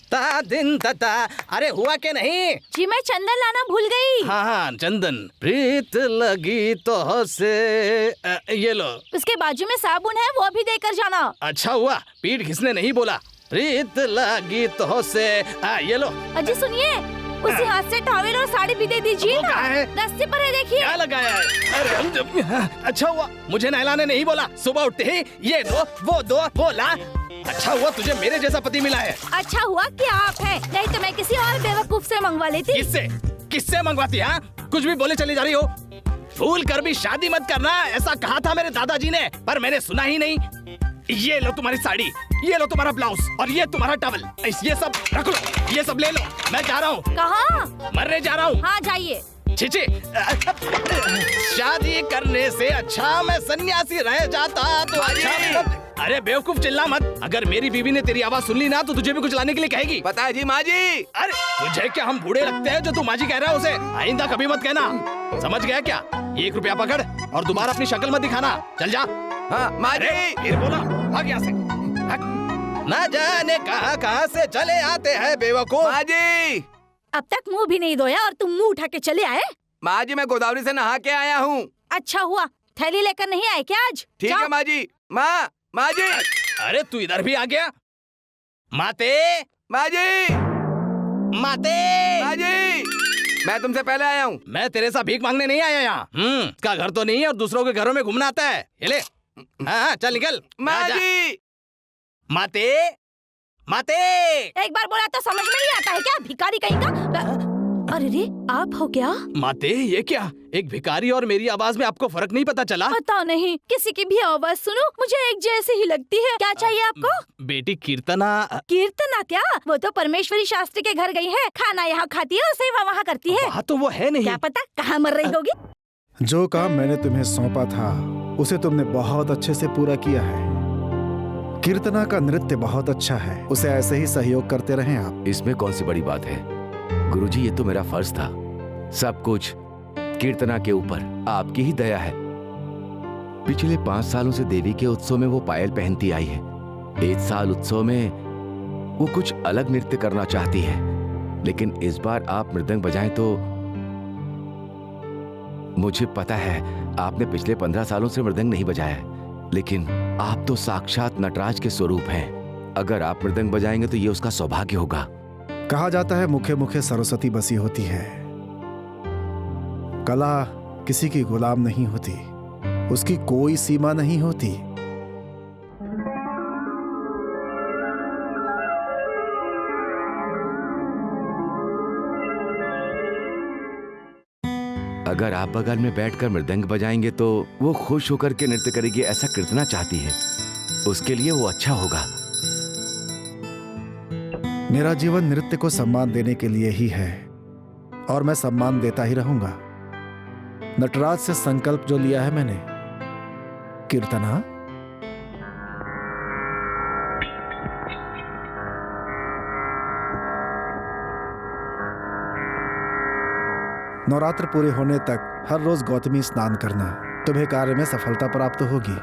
ता दिन तता। अरे हुआ के नहीं? जी मैं चंदन लाना भूल गई। हाँ चंदन। प्रीत लगी तो से ये लो। उसके बाजू में साबुन है, वो भी देकर जाना। अच्छा हुआ पीठ घिसने नहीं बोला। प्रीत लगी तो से ये लो। अजी सुनिए, उसी हाथ से टॉवेल और साड़ी भी दे दीजिए ना। रस्ते पर है देखिए। क्या लगाया है? अरे हम जब अच्छा हुआ मुझे नहलाने नहीं बोला। सुबह उठते ही ये दो वो दो बोला। अच्छा हुआ तुझे मेरे जैसा पति मिला है। अच्छा हुआ कि आप हैं, नहीं तो मैं किसी और बेवकूफ से मंगवा लेती। किससे मंगवाती? हाँ कुछ भी बोले चली जा रही हो। भूल कर भी शादी मत करना, ऐसा कहा था मेरे दादाजी ने, पर मैंने सुना ही नहीं। ये लो तुम्हारी साड़ी, ये लो तुम्हारा ब्लाउज और ये तुम्हारा टॉवल। ये सब रख लो, ये सब ले लो। मैं जा रहा हूँ। कहाँ? मरने जा रहा हूँ। हाँ जाइए। छीछी, शादी करने से अच्छा मैं सन्यासी रह जाता तो अच्छा। अरे बेवकूफ चिल्ला मत। अगर मेरी बीवी ने तेरी आवाज सुन ली ना तो तुझे भी कुछ लाने के लिए कहेगी। पता है जी माँ जी। अरे तुझे क्या हम बूढ़े लगते हैं जो तू माँ जी कह रहा है? उसे आइंदा कभी मत कहना, समझ गया क्या? 1 रुपया पकड़ और दोबारा अपनी शक्ल मत दिखाना। चल जा। हाँ माँ जी। फिर बोला भाग यहाँ से। ना जाने कहाँ से चले आते हैं बेवकूफ। माँ जी अब तक मुंह भी नहीं धोया और तुम मुंह उठा के चले आए। माँ जी मैं गोदावरी से नहा के आया हूँ। अच्छा हुआ, थैली लेकर नहीं आए क्या आज? ठीक है माँ जी। माँ जी। अरे तू इधर भी आ गया। माते माँ जी। माते माँ जी मैं तुमसे पहले आया हूँ। मैं तेरे साथ भीख मांगने नहीं आया यहाँ। का घर तो नहीं है और दूसरों के घरों में घूमना आता है। ये ले। हाँ चल निकल। माँ जी। माते माते। एक बार बोला तो समझ में नहीं आता है क्या? भिखारी कहीं का। अरे रे आप हो क्या? माते ये क्या? एक भिखारी और मेरी आवाज में आपको फर्क नहीं पता चला? पता नहीं, किसी की भी आवाज सुनो मुझे एक जैसी ही लगती है। क्या चाहिए आपको? बेटी कीर्तना। कीर्तना क्या? वो तो परमेश्वरी शास्त्री के घर गई है, खाना यहाँ खाती है और सेवा वहाँ करती है। वहाँ तो वो है नहीं। क्या पता कहाँ मर रही होगी। जो काम मैंने तुम्हें सौंपा था उसे तुमने बहुत अच्छे से पूरा किया है। कीर्तना का नृत्य बहुत अच्छा है, उसे ऐसे ही सहयोग करते रहें आप। इसमें कौन सी बड़ी बात है गुरुजी, ये तो मेरा फर्ज था। सब कुछ कीर्तना के ऊपर आपकी ही दया है। पिछले 5 सालों से देवी के उत्सव में वो पायल पहनती आई है। इस साल उत्सव में वो कुछ अलग नृत्य करना चाहती है, लेकिन इस बार आप मृदंग बजाएं तो। मुझे पता है आपने पिछले 15 सालों से मृदंग नहीं बजाया है, लेकिन आप तो साक्षात नटराज के स्वरूप हैं। अगर आप मृदंग बजाएंगे तो ये उसका सौभाग्य होगा। कहा जाता है मुखे मुखे सरस्वती बसी होती है। कला किसी की गुलाम नहीं होती, उसकी कोई सीमा नहीं होती। अगर आप बगल में बैठकर मृदंग बजाएंगे तो वो खुश होकर के नृत्य करेगी, ऐसा कीर्तना चाहती है। उसके लिए वो अच्छा होगा। मेरा जीवन नृत्य को सम्मान देने के लिए ही है और मैं सम्मान देता ही रहूंगा। नटराज से संकल्प जो लिया है मैंने, कीर्तना नवरात्र पूरे होने तक हर रोज गौतमी स्नान करना, तुम्हें कार्य में सफलता प्राप्त होगी।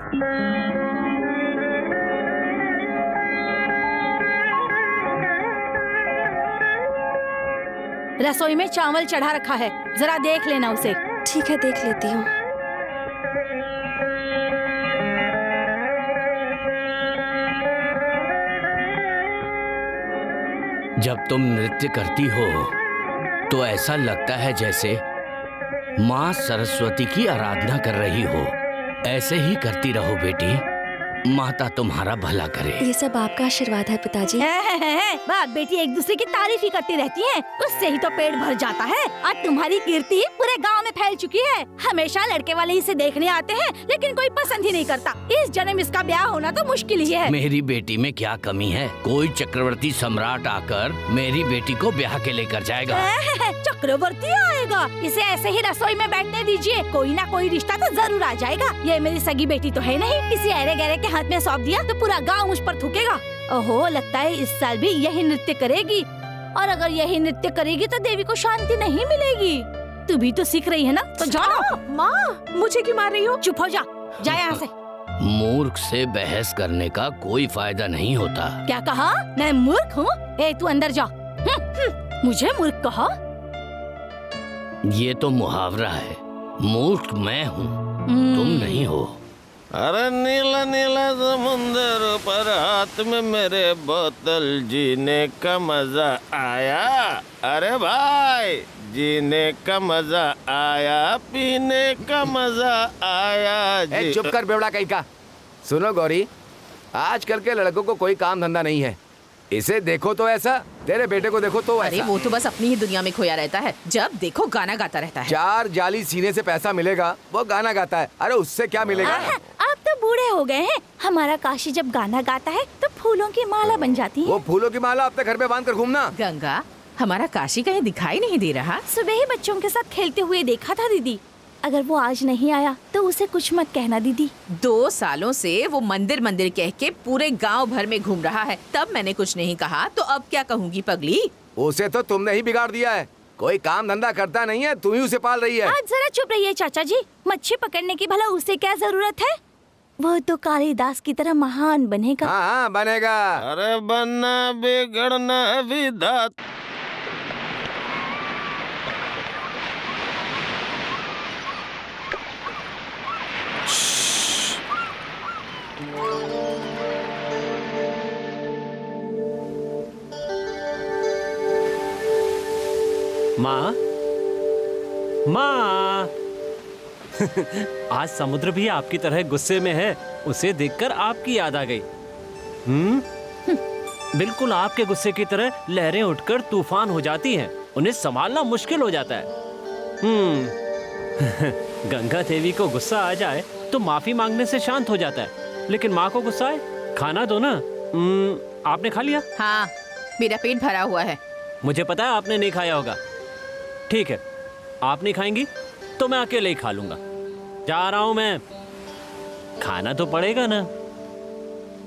रसोई में चावल चढ़ा रखा है, जरा देख लेना उसे। ठीक है देख लेती हूँ। जब तुम नृत्य करती हो तो ऐसा लगता है जैसे माँ सरस्वती की आराधना कर रही हो। ऐसे ही करती रहो बेटी, माता तुम्हारा भला करे। ये सब आपका आशीर्वाद है पिताजी। बाप बेटी एक दूसरे की तारीफ ही करती रहती हैं, उससे ही तो पेट भर जाता है। और तुम्हारी कीर्ति पूरे गांव में फैल चुकी है। हमेशा लड़के वाले इसे देखने आते हैं, लेकिन कोई पसंद ही नहीं करता। इस जन्म इसका ब्याह होना तो मुश्किल ही है। मेरी बेटी में क्या कमी है? कोई चक्रवर्ती सम्राट आकर मेरी बेटी को ब्याह के लेकर जाएगा। चक्रवर्ती आएगा? इसे ऐसे ही रसोई में बैठने दीजिए, कोई ना कोई रिश्ता तो जरूर आ जाएगा। ये मेरी सगी बेटी तो है नहीं, किसी अरे गहरे के हाथ में सौंप दिया तो पूरा गांव मुझ पर थूकेगा। ओहो, लगता है इस साल भी यही नृत्य करेगी। और अगर यही नृत्य करेगी तो देवी को शांति नहीं मिलेगी। तू भी तो सीख रही है ना, तो जाओ। माँ मुझे क्यों मार रही हो? चुप हो जा, जा यहाँ से। मूर्ख से बहस करने का कोई फायदा नहीं होता। क्या कहा? मैं मूर्ख हूँ? ए तू अंदर जा। मुझे मूर्ख कहा? ये तो मुहावरा है। मूर्ख मैं हूँ, तुम नहीं हो। अरे नीला नीला समुंदर पर हाथ में मेरे बोतल, जीने का मजा आया। अरे भाई, जीने का मजा आया, पीने का मजा आया जी। चुप कर बेवड़ा कहीं का। सुनो गौरी, आजकल के लड़कों को कोई काम धंधा नहीं है। इसे देखो तो ऐसा, तेरे बेटे को देखो तो अरे ऐसा। वो तो बस अपनी ही दुनिया में खोया रहता है, जब देखो गाना गाता रहता है। 4 जाली सीने से पैसा मिलेगा, वो गाना गाता है। अरे उससे क्या मिलेगा? आप तो बूढ़े हो गए हैं। हमारा काशी जब गाना गाता है तो फूलों की माला बन जाती है। वो फूलों की माला अपने घर पे बांध कर घूमना। गंगा, हमारा काशी कहीं दिखाई नहीं दे रहा। सुबह ही बच्चों के साथ खेलते हुए देखा था दीदी। अगर वो आज नहीं आया तो उसे कुछ मत कहना दीदी। 2 सालों से वो मंदिर मंदिर कह के पूरे गांव भर में घूम रहा है, तब मैंने कुछ नहीं कहा, तो अब क्या कहूँगी पगली? उसे तो तुमने ही बिगाड़ दिया है। कोई काम धंधा करता नहीं है, तुम ही उसे पाल रही है। आज जरा चुप रहिए चाचा जी। मच्छी पकड़ने की भला उसे क्या जरूरत है? वो तो कालिदास की तरह महान बनेगा। हाँ हाँ बनेगा। अरे बनना बिगड़ना विधाता। माँ, माँ। आज समुद्र भी आपकी तरह गुस्से में है। उसे देखकर आपकी याद आ गई। बिल्कुल आपके गुस्से की तरह लहरें उठकर तूफान हो जाती हैं। उन्हें संभालना मुश्किल हो जाता है। गंगा देवी को गुस्सा आ जाए तो माफी मांगने से शांत हो जाता है, लेकिन माँ को गुस्सा आए, खाना दो ना। आपने खा लिया? हाँ, मेरा पेट भरा हुआ है। मुझे पता है आपने नहीं खाया होगा। ठीक है, आप नहीं खाएंगी तो मैं अकेले ही खा लूंगा। जा रहा हूं मैं। खाना तो पड़ेगा ना।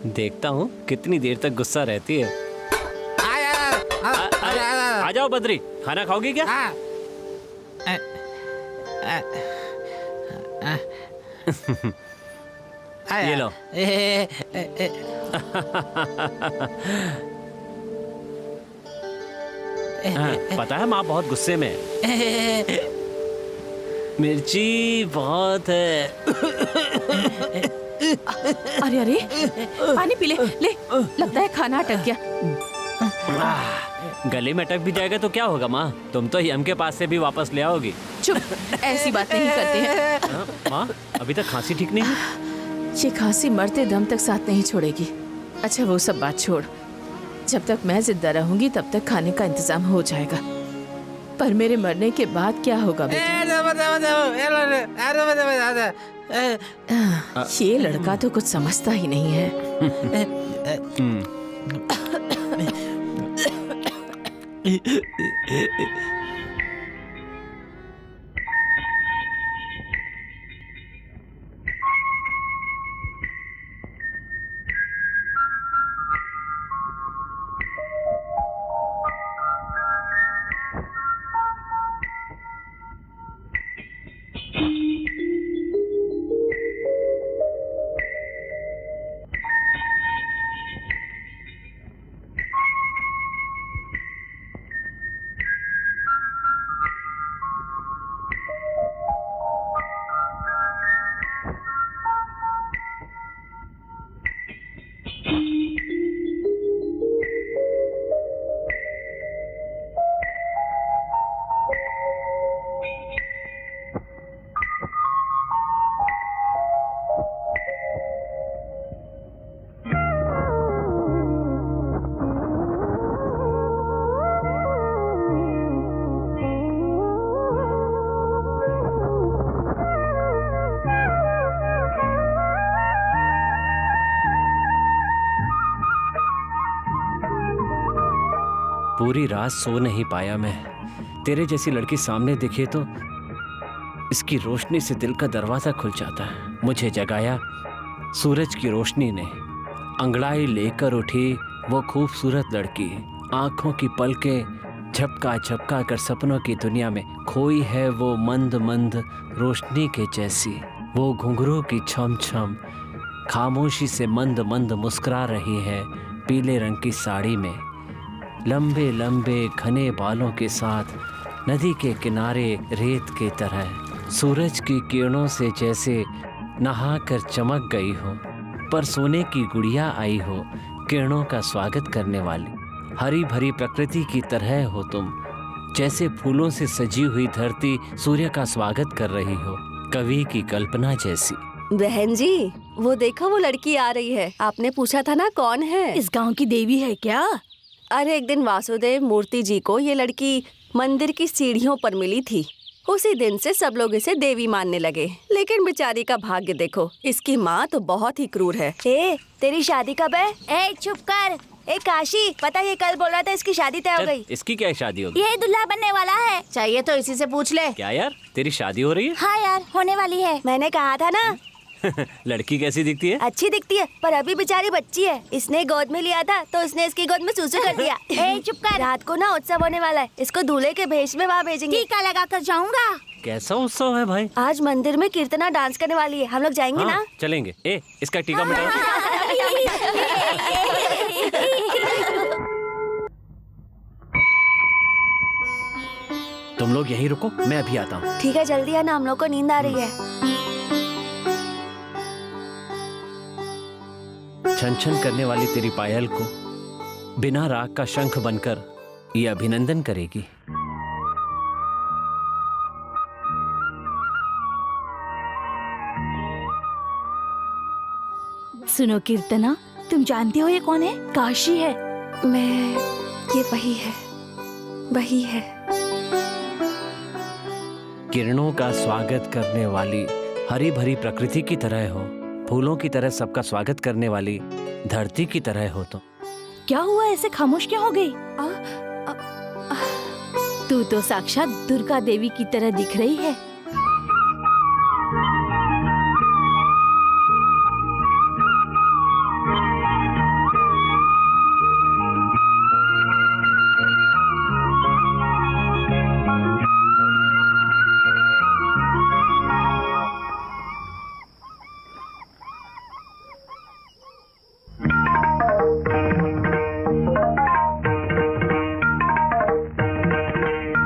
देखता हूँ कितनी देर तक गुस्सा रहती है। आ जाओ बद्री, खाना खाओगी क्या? ये लो। पता है माँ बहुत गुस्से में है। मिर्ची बहुत है। अरे अरे, पानी पी ले। ले, लगता है खाना अटक गया। गले में अटक भी जाएगा तो क्या होगा माँ? तुम तो यम के पास से भी वापस ले आओगी। चुप, ऐसी बात नहीं करते हैं। माँ, अभी तक खांसी ठीक नहीं है? ये खांसी मरते दम तक साथ नहीं छोड़ेगी। अच्छा वो सब बात छोड़, जब तक मैं जिंदा रहूंगी तब तक खाने का इंतजाम हो जाएगा, पर मेरे मरने के बाद क्या होगा बेटा? ये लड़का तो कुछ समझता ही नहीं है। पूरी रात सो नहीं पाया मैं। तेरे जैसी लड़की सामने दिखे तो इसकी रोशनी से दिल का दरवाजा खुल जाता है। मुझे जगाया सूरज की रोशनी ने। अंगड़ाई लेकर उठी वो खूबसूरत लड़की, आंखों की पलकें झपका झपका कर सपनों की दुनिया में खोई है वो मंद मंद रोशनी के जैसी। वो घुंघरू की छम छम खामोशी से मंद मंद मुस्कुरा रही है पीले रंग की साड़ी में, लंबे लंबे घने बालों के साथ नदी के किनारे रेत के तरह सूरज की किरणों से जैसे नहाकर चमक गई हो, पर सोने की गुड़िया आई हो किरणों का स्वागत करने वाली। हरी भरी प्रकृति की तरह हो तुम, जैसे फूलों से सजी हुई धरती सूर्य का स्वागत कर रही हो, कवि की कल्पना जैसी। बहन जी, वो देखो वो लड़की आ रही है। आपने पूछा था ना कौन है? इस गांव की देवी है क्या? अरे एक दिन वासुदेव मूर्ति जी को ये लड़की मंदिर की सीढ़ियों पर मिली थी। उसी दिन से सब लोग इसे देवी मानने लगे। लेकिन बेचारी का भाग्य देखो, इसकी माँ तो बहुत ही क्रूर है। तेरी शादी कब है? ए चुप कर। ए काशी, पता ये कल बोल रहा था इसकी शादी तय हो गई। इसकी क्या शादी होगी? ये दूल्हा बनने वाला है। चाहिए तो इसी से पूछ ले। क्या यार, तेरी शादी हो रही है? हाँ यार, होने वाली है। मैंने कहा था ना। लड़की कैसी दिखती है? अच्छी दिखती है, पर अभी बेचारी बच्ची है। इसने गोद में लिया था तो इसने इसकी गोद में सूसू कर दिया। ए चुप कर। रात को ना उत्सव होने वाला है, इसको दूल्हे के भेष में वहाँ भेजेंगे। टीका लगा कर जाऊंगा। कैसा उत्सव है भाई? आज मंदिर में कीर्तना डांस करने वाली है, हम लोग जाएंगे हाँ, ना? चलेंगे। इसका टीका मिटाओ। तुम लोग यहीं रुको, मैं अभी आता हूँ। ठीक है, जल्दी आना, हम लोग को नींद आ रही है। छन छन करने वाली तेरी पायल को बिना राग का शंख बनकर ये अभिनंदन करेगी। सुनो कीर्तना, तुम जानती हो ये कौन है? काशी है। ये वही है। किरणों का स्वागत करने वाली हरी भरी प्रकृति की तरह हो, फूलों की तरह सबका स्वागत करने वाली धरती की तरह हो। तो क्या हुआ, ऐसे खामोश क्या हो गई? तू तो साक्षात दुर्गा देवी की तरह दिख रही है।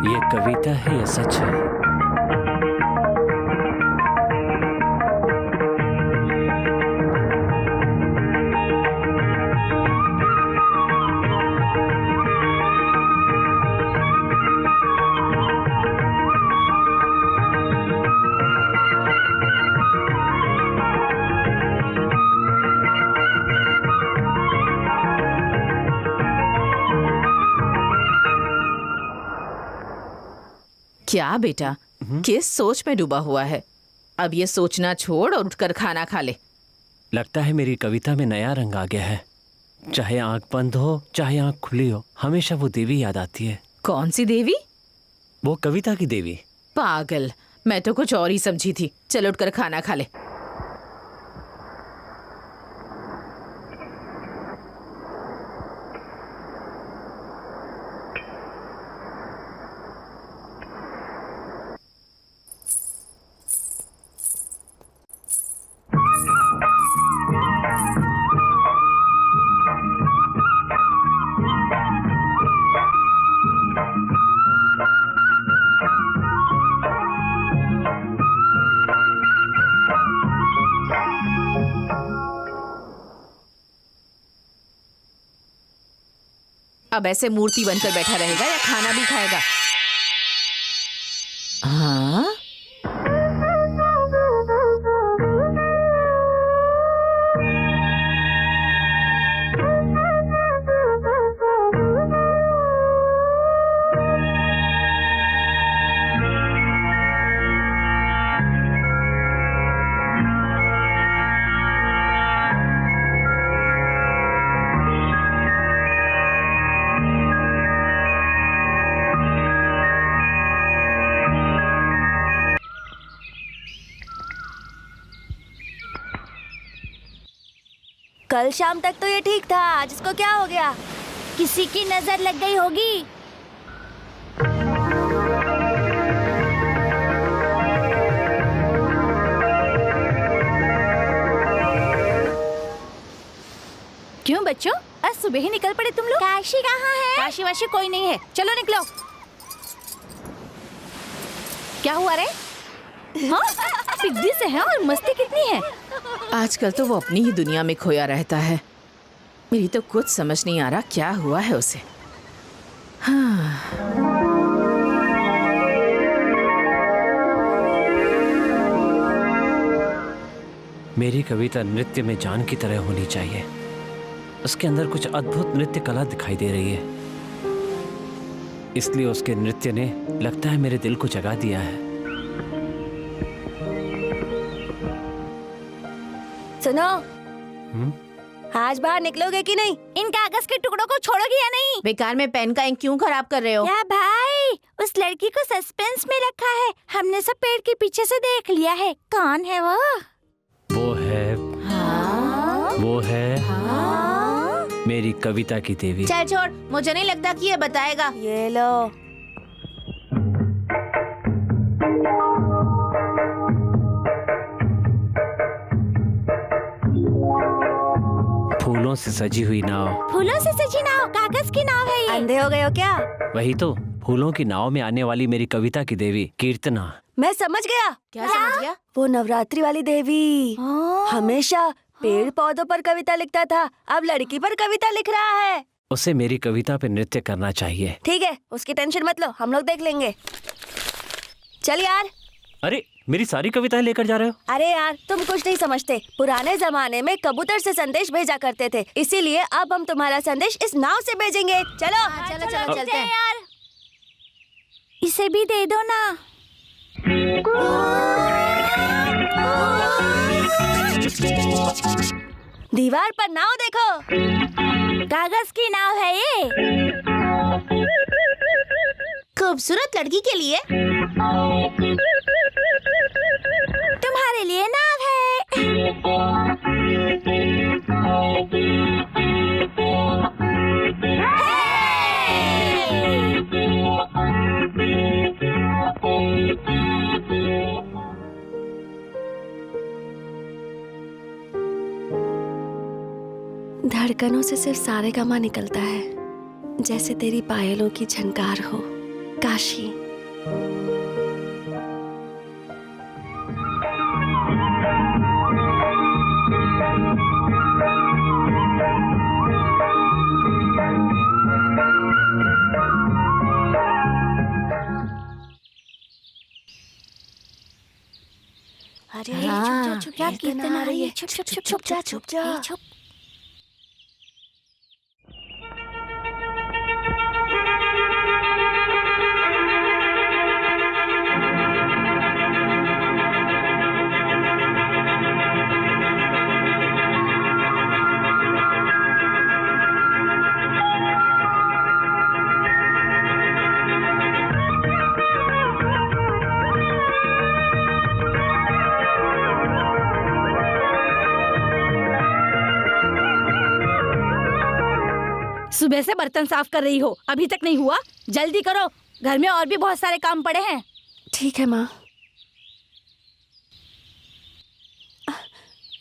ये कविता है या सच है? क्या बेटा, किस सोच में डूबा हुआ है? अब ये सोचना छोड़ और उठकर खाना खा ले। लगता है मेरी कविता में नया रंग आ गया है। चाहे आंख बंद हो चाहे आंख खुली हो, हमेशा वो देवी याद आती है। कौन सी देवी? वो कविता की देवी। पागल, मैं तो कुछ और ही समझी थी। चल उठकर खाना खा ले। अब ऐसे मूर्ति बनकर बैठा रहेगा या खाना भी खाएगा? हाँ? कल शाम तक तो ये ठीक था, आज इसको क्या हो गया? किसी की नजर लग गई होगी। क्यों बच्चों, आज सुबह ही निकल पड़े तुम लोग? काशी कहाँ है? काशी वाशी कोई नहीं है, चलो निकलो। क्या हुआ रे? हाँ, पिद्दी से है और मस्ती कितनी है। आजकल तो वो अपनी ही दुनिया में खोया रहता है। मेरी तो कुछ समझ नहीं आ रहा क्या हुआ है उसे। हाँ। मेरी कविता नृत्य में जान की तरह होनी चाहिए। उसके अंदर कुछ अद्भुत नृत्य कला दिखाई दे रही है, इसलिए उसके नृत्य ने लगता है मेरे दिल को जगा दिया है। सुनो, आज बाहर निकलोगे कि नहीं? इन कागज के टुकड़ों को छोड़ोगे या नहीं? बेकार में पेन का इंक क्यों खराब कर रहे हो? क्या भाई, उस लड़की को सस्पेंस में रखा है। हमने सब पेड़ के पीछे से देख लिया है। कौन है वो? वो है वो है मेरी कविता की देवी। चल छोड़, मुझे नहीं लगता कि ये बताएगा। ये लो। फूलों से सजी हुई नाव। फूलों से सजी नाव? कागज की नाव है ये। अंधे हो गए हो क्या? वही तो, फूलों की नाव में आने वाली मेरी कविता की देवी कीर्तना। मैं समझ गया। क्या समझ गया? वो नवरात्रि वाली देवी हमेशा पेड़ पौधों पर कविता लिखता था, अब लड़की पर कविता लिख रहा है। उसे मेरी कविता पे नृत्य करना चाहिए। ठीक है, उसकी टेंशन मत लो, हम लोग देख लेंगे। चल यार। अरे, मेरी सारी कविताएं लेकर जा रहे हो? अरे यार, तुम कुछ नहीं समझते। पुराने जमाने में कबूतर से संदेश भेजा करते थे, इसीलिए अब हम तुम्हारा संदेश इस नाव से भेजेंगे। चलो चलो चलो चलते हैं यार। इसे भी दे दो ना। दीवार पर नाव देखो। कागज की नाव है ये। खूबसूरत लड़की के लिए। तुम्हारे लिए नाव धड़कनों से सिर्फ सारेगामा निकलता है, जैसे तेरी पायलों की झनकार हो। काशी। अरे हाँ, चुप जा, कीर्तन आ रही है। चुप चुप चुप चुप जा, चुप जा। चुप। सुबह से बर्तन साफ कर रही हो, अभी तक नहीं हुआ? जल्दी करो, घर में और भी बहुत सारे काम पड़े हैं। ठीक है माँ।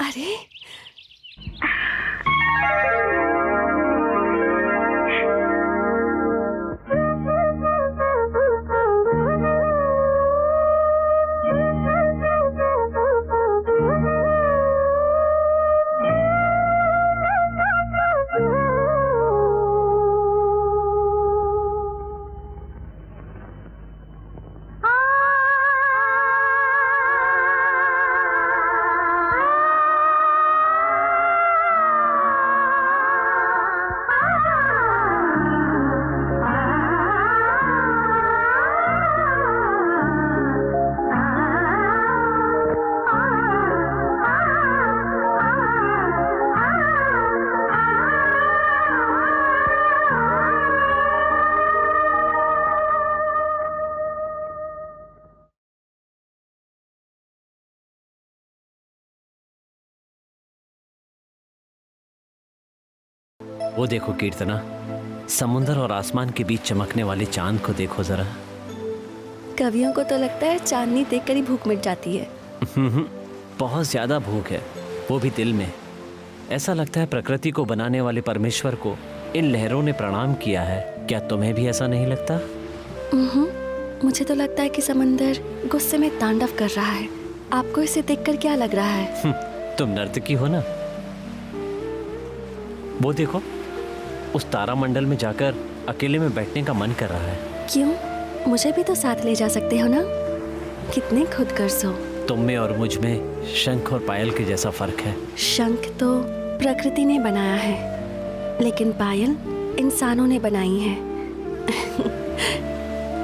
अरे वो देखो कीर्तना, समुंदर और आसमान के बीच चमकने वाले चांद को देखो जरा। कवियों को तो लगता है चांदनी देखकर ही भूख मिट जाती है। बहुत ज्यादा भूख है, वो भी दिल में। ऐसा लगता है प्रकृति को बनाने वाले परमेश्वर को इन लहरों ने प्रणाम किया है। क्या तुम्हें भी ऐसा नहीं लगता? मुझे तो लगता है कि समंदर गुस्से में तांडव कर रहा है। आपको इसे देखकर क्या लग रहा है? तुम नर्तकी हो ना। वो देखो, उस तारामंडल में जाकर अकेले में बैठने का मन कर रहा है। क्यों? मुझे भी तो साथ ले जा सकते हो ना। कितने खुदगर्ज हो। तुम में और मुझ में शंख और पायल के जैसा फर्क है। शंख तो प्रकृति ने बनाया है, लेकिन पायल इंसानों ने बनाई है।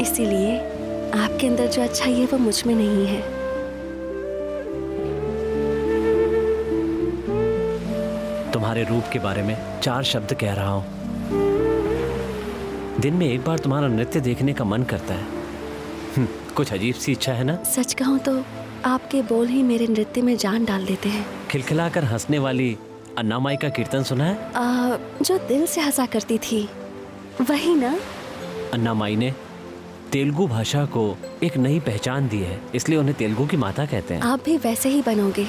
इसीलिए आपके अंदर जो अच्छाई है वो मुझ में नहीं है। तुम्हारे रूप के बारे में 4 शब्द कह रहा हूं। दिन में एक बार तुम्हारा नृत्य देखने का मन करता है। कुछ अजीब सी इच्छा है ना? सच कहूं तो आपके बोल ही मेरे नृत्य में जान डाल देते हैं। खिलखिलाकर हंसने वाली अन्नामाई का कीर्तन सुना है? जो दिल से हंसा करती थी, वही ना? अन्नामाई ने तेलुगु भाषा को एक नई पहचान दी है, इसलिए उन्हें तेलुगु की माता कहते हैं। आप भी वैसे ही बनोगे,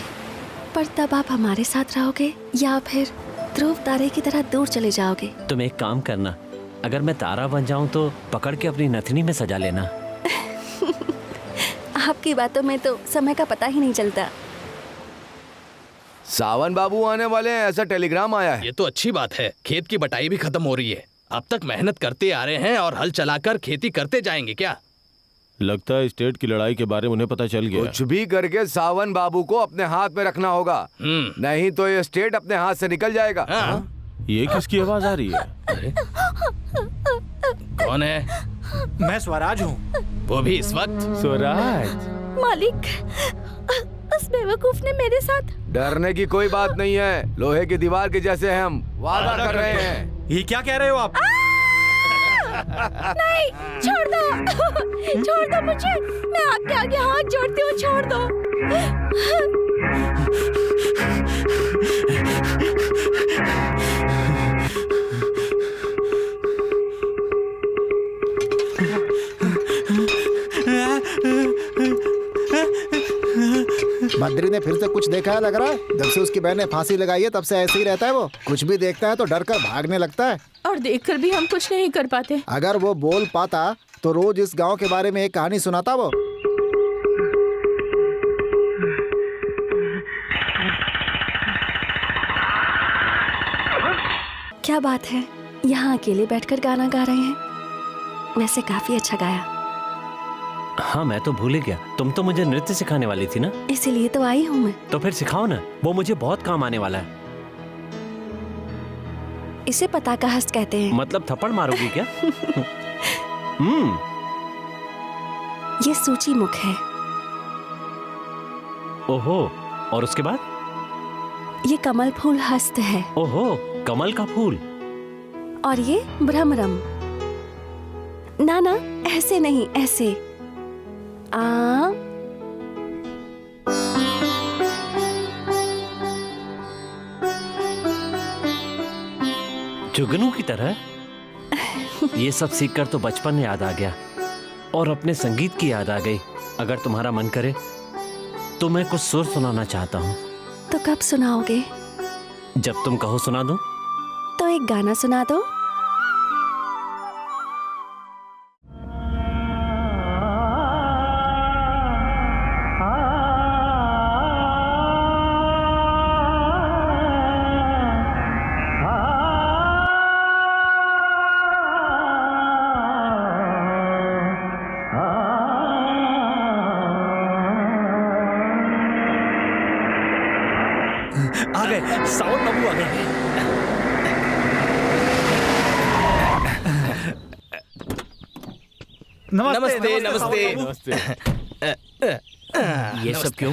पर तब आप हमारे साथ रहोगे या फिर ध्रुव तारे की तरह दूर चले जाओगे? तुम एक काम करना, अगर मैं तारा बन जाऊं तो पकड़ के अपनी नथनी में सजा लेना। आपकी बातों में तो समय का पता ही नहीं चलता। सावन बाबू आने वाले हैं, ऐसा टेलीग्राम आया है। ये तो अच्छी बात है। खेत की बटाई भी खत्म हो रही है। अब तक मेहनत करते आ रहे हैं और हल चलाकर खेती करते जाएंगे क्या? लगता है स्टेट की लड़ाई के बारे में उन्हें पता चल गया। कुछ भी करके सावन बाबू को अपने हाथ में रखना होगा, नहीं तो ये स्टेट अपने हाथ से निकल जाएगा। ये किसकी आवाज आ रही है? अरे कौन है? मैं स्वराज हूँ। वो भी इस वक्त? स्वराज मालिक, उस बेवकूफ ने मेरे साथ। डरने की कोई बात नहीं है, लोहे की दीवार के जैसे हैं हम, वादा कर रहे हैं। ये क्या कह रहे हो आप? नहीं, छोड़ दो, छोड़ दो मुझे। मैं आपके आगे हाथ जोड़ती हूँ, छोड़ दो। बद्री ने फिर से कुछ देखा है लग रहा है। जब से उसकी बहन ने फांसी लगाई है तब से ऐसे ही रहता है वो। कुछ भी देखता है तो डर कर भागने लगता है। और देखकर भी हम कुछ नहीं कर पाते। अगर वो बोल पाता तो रोज इस गांव के बारे में एक कहानी सुनाता वो। क्या बात है, यहाँ अकेले बैठकर गाना गा रहे हैं? वैसे काफी अच्छा गाया। हाँ, मैं तो भूल ही गया। तुम तो मुझे नृत्य सिखाने वाली थी ना? इसीलिए तो आई हूँ मैं। तो फिर सिखाओ ना, वो मुझे बहुत काम आने वाला है। इसे पता का हस्त कहते हैं। मतलब थप्पड़ मारोगी क्या? ये सूची मुख है। ओहो, और उसके बाद? ये कमल फूल हस्त है। ओहो, कमल का फूल। और ये भ्रमरम। ना ना, ऐसे नहीं, ऐसे। जुगनू की तरह। ये सब सीखकर तो बचपन याद आ गया और अपने संगीत की याद आ गई। अगर तुम्हारा मन करे तो मैं कुछ सुर सुनाना चाहता हूँ। तो कब सुनाओगे? जब तुम कहो सुना दूं। तो एक गाना सुना दो। आ गए, सावन बाबू आ गए। नमस्ते नमस्ते। ये सब क्यों?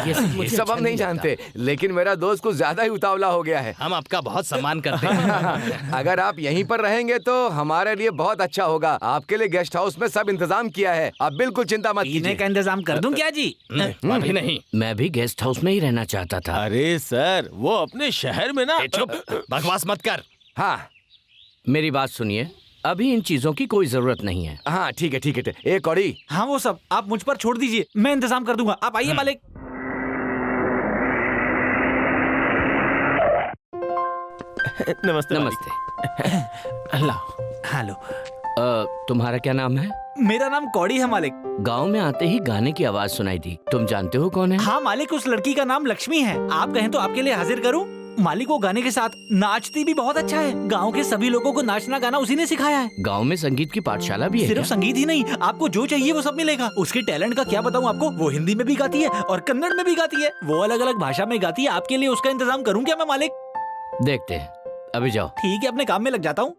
ये सब हम नहीं जानते, लेकिन मेरा दोस्त कुछ ज्यादा ही उतावला हो गया है। हम आपका बहुत सम्मान करते हैं। अगर आप यहीं पर रहेंगे तो हमारे लिए बहुत अच्छा होगा। आपके लिए गेस्ट हाउस में सब इंतजाम किया है, आप बिल्कुल चिंता मत कीजिए। का इंतजाम कर दूं क्या जी? अभी नहीं। मैं भी गेस्ट हाउस में ही रहना चाहता था। अरे सर, वो अपने शहर में ना। चुप, बकवास मत कर। हाँ, मेरी बात सुनिए, अभी इन चीजों की कोई जरूरत नहीं है। हाँ ठीक है ठीक है। एक कौड़ी। हाँ वो सब आप मुझ पर छोड़ दीजिए, मैं इंतजाम कर दूंगा। आप आइए मालिक। नमस्ते नमस्ते। अल्लाह हेलो। तुम्हारा क्या नाम है? मेरा नाम कौड़ी है मालिक। गांव में आते ही गाने की आवाज सुनाई दी। तुम जानते हो कौन है? हाँ मालिक, उस लड़की का नाम लक्ष्मी है। आप कहें तो आपके लिए हाजिर करूं? मालिक वो गाने के साथ नाचती भी बहुत अच्छा है। गांव के सभी लोगों को नाचना गाना उसी ने सिखाया है। गांव में संगीत की पाठशाला भी है सिर्फ क्या? संगीत ही नहीं, आपको जो चाहिए वो सब मिलेगा। उसके टैलेंट का क्या बताऊं आपको। वो हिंदी में भी गाती है और कन्नड़ में भी गाती है। वो अलग अलग भाषा में गाती है। आपके लिए उसका इंतजाम करूं क्या मैं मालिक? देखते हैं, अभी जाओ। ठीक है, अपने काम में लग जाता हूँ।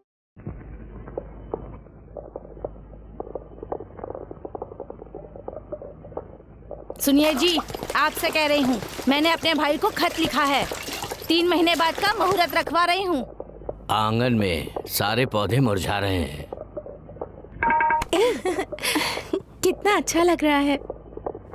सुनिए जी, आपसे कह रही हूँ, मैंने अपने भाई को खत लिखा है। 3 महीने बाद का मुहूर्त रखवा रही हूँ। आंगन में सारे पौधे मुरझा रहे हैं। कितना अच्छा लग रहा है,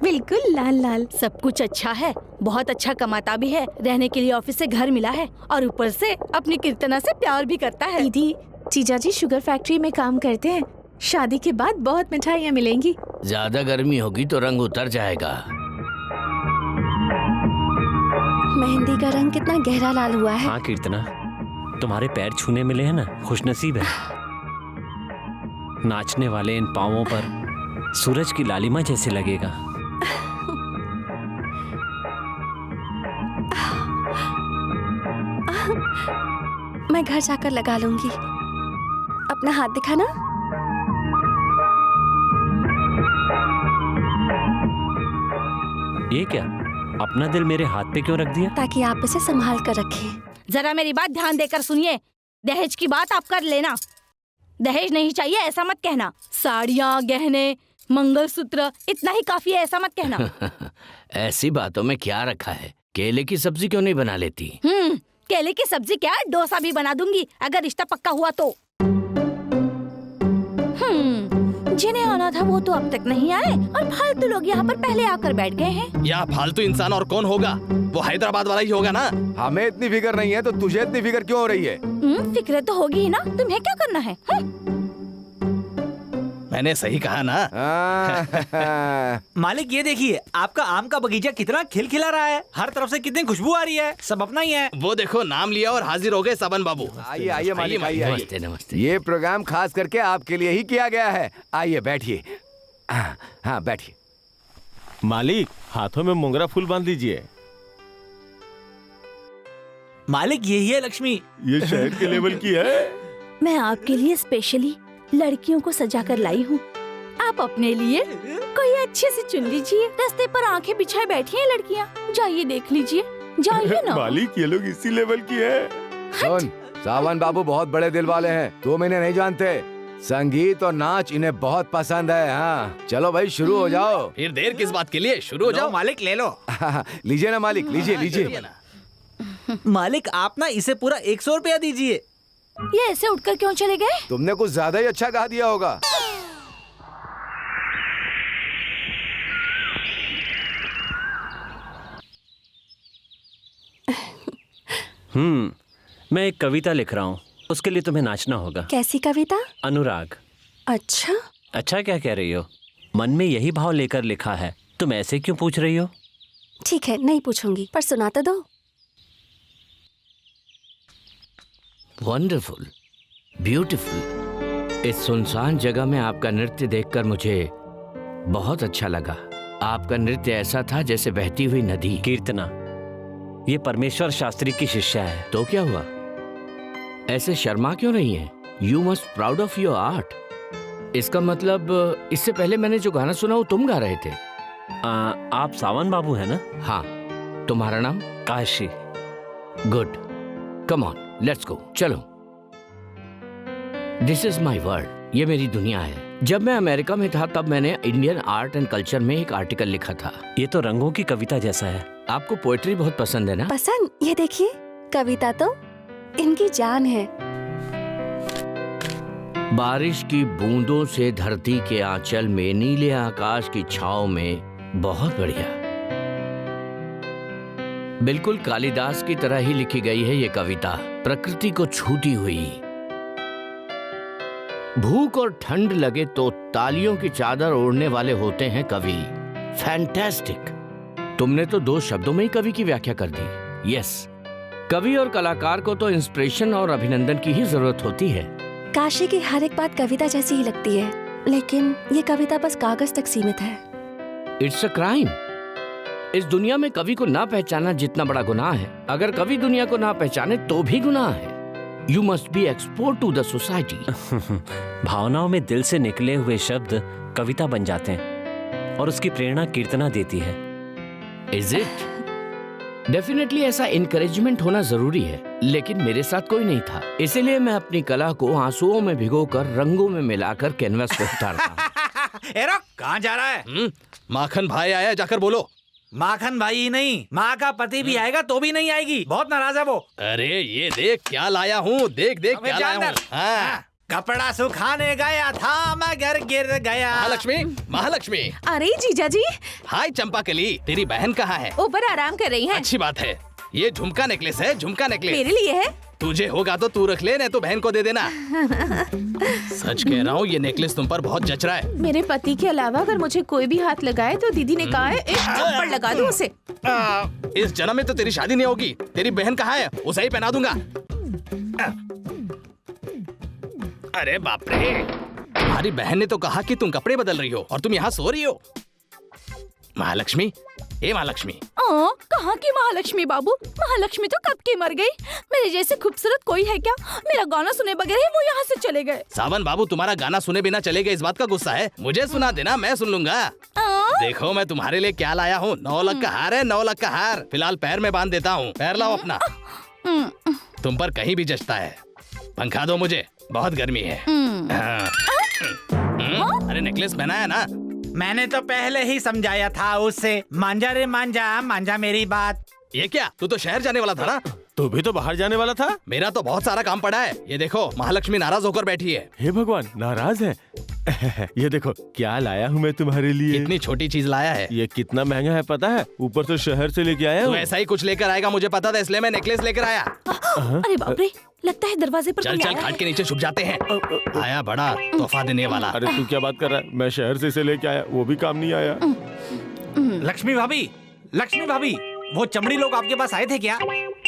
बिल्कुल लाल लाल। सब कुछ अच्छा है, बहुत अच्छा कमाता भी है, रहने के लिए ऑफिस से घर मिला है और ऊपर से अपनी कीर्तना से प्यार भी करता है। दीदी, जीजा जी शुगर फैक्ट्री में काम करते हैं। शादी के बाद बहुत मिठाइयाँ मिलेंगी। ज्यादा गर्मी होगी तो रंग उतर जाएगा। मेहंदी का रंग कितना गहरा लाल हुआ है। हाँ कीर्तना, तुम्हारे पैर छूने मिले हैं ना, खुशनसीब है। नाचने वाले इन पांवों पर सूरज की लालिमा जैसे लगेगा। मैं घर जाकर लगा लूंगी। अपना हाथ दिखाना। ये क्या, अपना दिल मेरे हाथ पे क्यों रख दिया? ताकि आप इसे संभाल कर रखें। जरा मेरी बात ध्यान देकर सुनिए। दहेज की बात आप कर लेना। दहेज नहीं चाहिए ऐसा मत कहना। साड़ियाँ, गहने, मंगलसूत्र, इतना ही काफी है ऐसा मत कहना। ऐसी बातों में क्या रखा है? केले की सब्जी क्यों नहीं बना लेती? केले की सब्जी क्या, डोसा भी बना दूंगी अगर रिश्ता पक्का हुआ तो। जिन्हें आना था वो तो अब तक नहीं आए और फालतू लोग यहाँ पर पहले आकर बैठ गए हैं। यहाँ फालतू इंसान और कौन होगा? वो हैदराबाद वाला ही होगा ना। हमें इतनी फिक्र नहीं है तो तुझे इतनी फिक्र क्यों हो रही है? फिक्र तो होगी ही ना, तुम्हें क्या करना है? मैंने सही कहा ना। मालिक ये देखिए, आपका आम का बगीचा कितना खिलखिला रहा है। हर तरफ से कितनी खुशबू आ रही है। सब अपना ही है। वो देखो, नाम लिया और हाजिर हो गए सबन बाबू। आइए आइए मालिक, आइए आइए। नमस्ते नमस्ते। ये प्रोग्राम खास करके आपके लिए ही किया गया है। आइए बैठिए। हाँ बैठिए। मालिक, हाथों में मोंगरा फूल बांध दीजिए। मालिक यही है लक्ष्मी। ये शहर के लेवल की है। मैं आपके लिए स्पेशली लड़कियों को सजा कर लाई हूँ। आप अपने लिए कोई अच्छे से चुन लीजिए। रास्ते पर आंखें बिछाए बैठी हैं लड़कियाँ, जाइए देख लीजिए, जाइए ना। मालिक ये लोग इसी लेवल की है। सुन, सावन बाबू बहुत बड़े दिल वाले हैं, तुम इन्हें नहीं जानते। संगीत और नाच इन्हें बहुत पसंद है। हाँ चलो भाई शुरू हो जाओ। फिर देर किस बात के लिए, शुरू हो जाओ। मालिक ले लो। लीजिए ना मालिक, लीजिए लीजिए। मालिक आप ना इसे पूरा 100 रुपया दीजिए। ये ऐसे उठकर क्यों चले गए? तुमने कुछ ज्यादा ही अच्छा गा दिया होगा। मैं एक कविता लिख रहा हूँ, उसके लिए तुम्हें नाचना होगा। कैसी कविता? अनुराग। अच्छा अच्छा क्या कह रही हो? मन में यही भाव लेकर लिखा है, तुम ऐसे क्यों पूछ रही हो? ठीक है, नहीं पूछूंगी, पर सुना तो दो। Wonderful, beautiful. इस सुनसान जगह में आपका नृत्य देखकर मुझे बहुत अच्छा लगा। आपका नृत्य ऐसा था जैसे बहती हुई नदी। कीर्तना, ये परमेश्वर शास्त्री की शिष्या है। तो क्या हुआ? ऐसे शर्मा क्यों रही हैं? You must proud of your art. इसका मतलब इससे पहले मैंने जो गाना सुना वो तुम गा रहे थे। आप सावन बाबू है ना? हाँ। तुम्हारा नाम? Kashi. Good, come on let's go, चलो। दिस इज माई वर्ल्ड, ये मेरी दुनिया है। जब मैं अमेरिका में था तब मैंने इंडियन आर्ट एंड कल्चर में एक आर्टिकल लिखा था। ये तो रंगों की कविता जैसा है। आपको पोएट्री बहुत पसंद है ना? पसंद? ये देखिए, कविता तो इनकी जान है। बारिश की बूंदों से धरती के आंचल में, नीले आकाश की छांव में, बहुत बढ़िया। बिल्कुल कालिदास की तरह ही लिखी गई है ये कविता, प्रकृति को छूती हुई। भूख और ठंड लगे तो तालियों की चादर ओढ़ने वाले होते हैं कवि। फैंटास्टिक। तुमने तो 2 शब्दों में ही कवि की व्याख्या कर दी। यस, कवि और कलाकार को तो इंस्पिरेशन और अभिनंदन की ही जरूरत होती है। काशी की हर एक बात कविता जैसी ही लगती है, लेकिन ये कविता बस कागज तक सीमित है। It's a crime. इस दुनिया में कवि को ना पहचानना जितना बड़ा गुनाह है, अगर कवि दुनिया को ना पहचाने तो भी गुनाह है। You must be export to the society. भावनाओं में दिल से निकले हुए शब्द कविता बन जाते हैं और उसकी प्रेरणा कीर्तना देती है। Is it? डेफिनेटली ऐसा इनकरेजमेंट होना जरूरी है, लेकिन मेरे साथ कोई नहीं था, इसीलिए मैं अपनी कला को आंसुओं में भिगोकर रंगों में मिलाकर कैनवास पे उतारता हूँ। एरो कहाँ जा रहा है? माखन भाई आया, जाकर बोलो। माखन भाई ही नहीं, माँ का पति भी आएगा तो भी नहीं आएगी, बहुत नाराज है वो। अरे ये देख क्या लाया हूँ, देख देख क्या लाया हूँ। हाँ। कपड़ा सुखाने गया था मगर गिर गया। महालक्ष्मी, महालक्ष्मी। अरे जीजा जी। हाय चंपाकली, तेरी बहन कहाँ है? ऊपर आराम कर रही है। अच्छी बात है। ये झुमका नेकलेस है, झुमका नेकलेस मेरे लिए है। तुझे होगा तो तू रख ले, नहीं तो बहन को दे देना। सच कह रहा हूँ, ये नेकलेस तुम पर बहुत जच रहा है। मेरे पति के अलावा अगर मुझे कोई भी हाथ लगाए तो दीदी ने कहा है एक थप्पड़ लगा दूं उसे। इस जन्म में तो तेरी शादी नहीं होगी। तेरी बहन कहाँ है? उसे ही पहना दूंगा। अरे बाप रे, तुम्हारी बहन ने तो कहा कि तुम कपड़े बदल रही हो और तुम यहाँ सो रही हो। महालक्ष्मी, ए महालक्ष्मी। कहाँ की महालक्ष्मी बाबू? महालक्ष्मी तो कब की मर गई। मेरे जैसे खूबसूरत कोई है क्या? मेरा गाना सुने बगैर ही वो यहाँ से चले गए। सावन बाबू तुम्हारा गाना सुने बिना चले गए, इस बात का गुस्सा है? मुझे सुना देना, मैं सुन लूंगा। देखो मैं तुम्हारे लिए क्या लाया हूँ। 9 लाख का हार है, 9 लाख का हार। फिलहाल पैर में बांध देता हूँ, पैर लाओ अपना। तुम पर कहीं भी जचता है। पंखा दो मुझे, बहुत गर्मी है। अरे नेकलेस पहनाया ना? मैंने तो पहले ही समझाया था उससे। मांझा रे मांझा, मांझा मेरी बात। ये क्या, तू तो शहर जाने वाला था ना? तू भी तो बाहर जाने वाला था। मेरा तो बहुत सारा काम पड़ा है। ये देखो महालक्ष्मी नाराज होकर बैठी है। हे भगवान, नाराज है? ये देखो क्या लाया हूँ मैं तुम्हारे लिए। इतनी छोटी चीज लाया है। ये कितना महंगा है पता है? ऊपर से शहर से लेके आया तू हूँ। ऐसा ही कुछ लेकर आएगा मुझे पता था, इसलिए मैं नेकलेस लेकर आया। अरे बाप रे, लगता है दरवाजे पर चल कोई चल, आया है। खाट के नीचे छुप जाते हैं। आया बड़ा तोहफा देने वाला। अरे तू क्या बात कर रहा है? मैं शहर से इसे लेके आया, वो भी काम नहीं आया। लक्ष्मी भाभी, लक्ष्मी भाभी, वो चमड़ी लोग आपके पास आए थे क्या?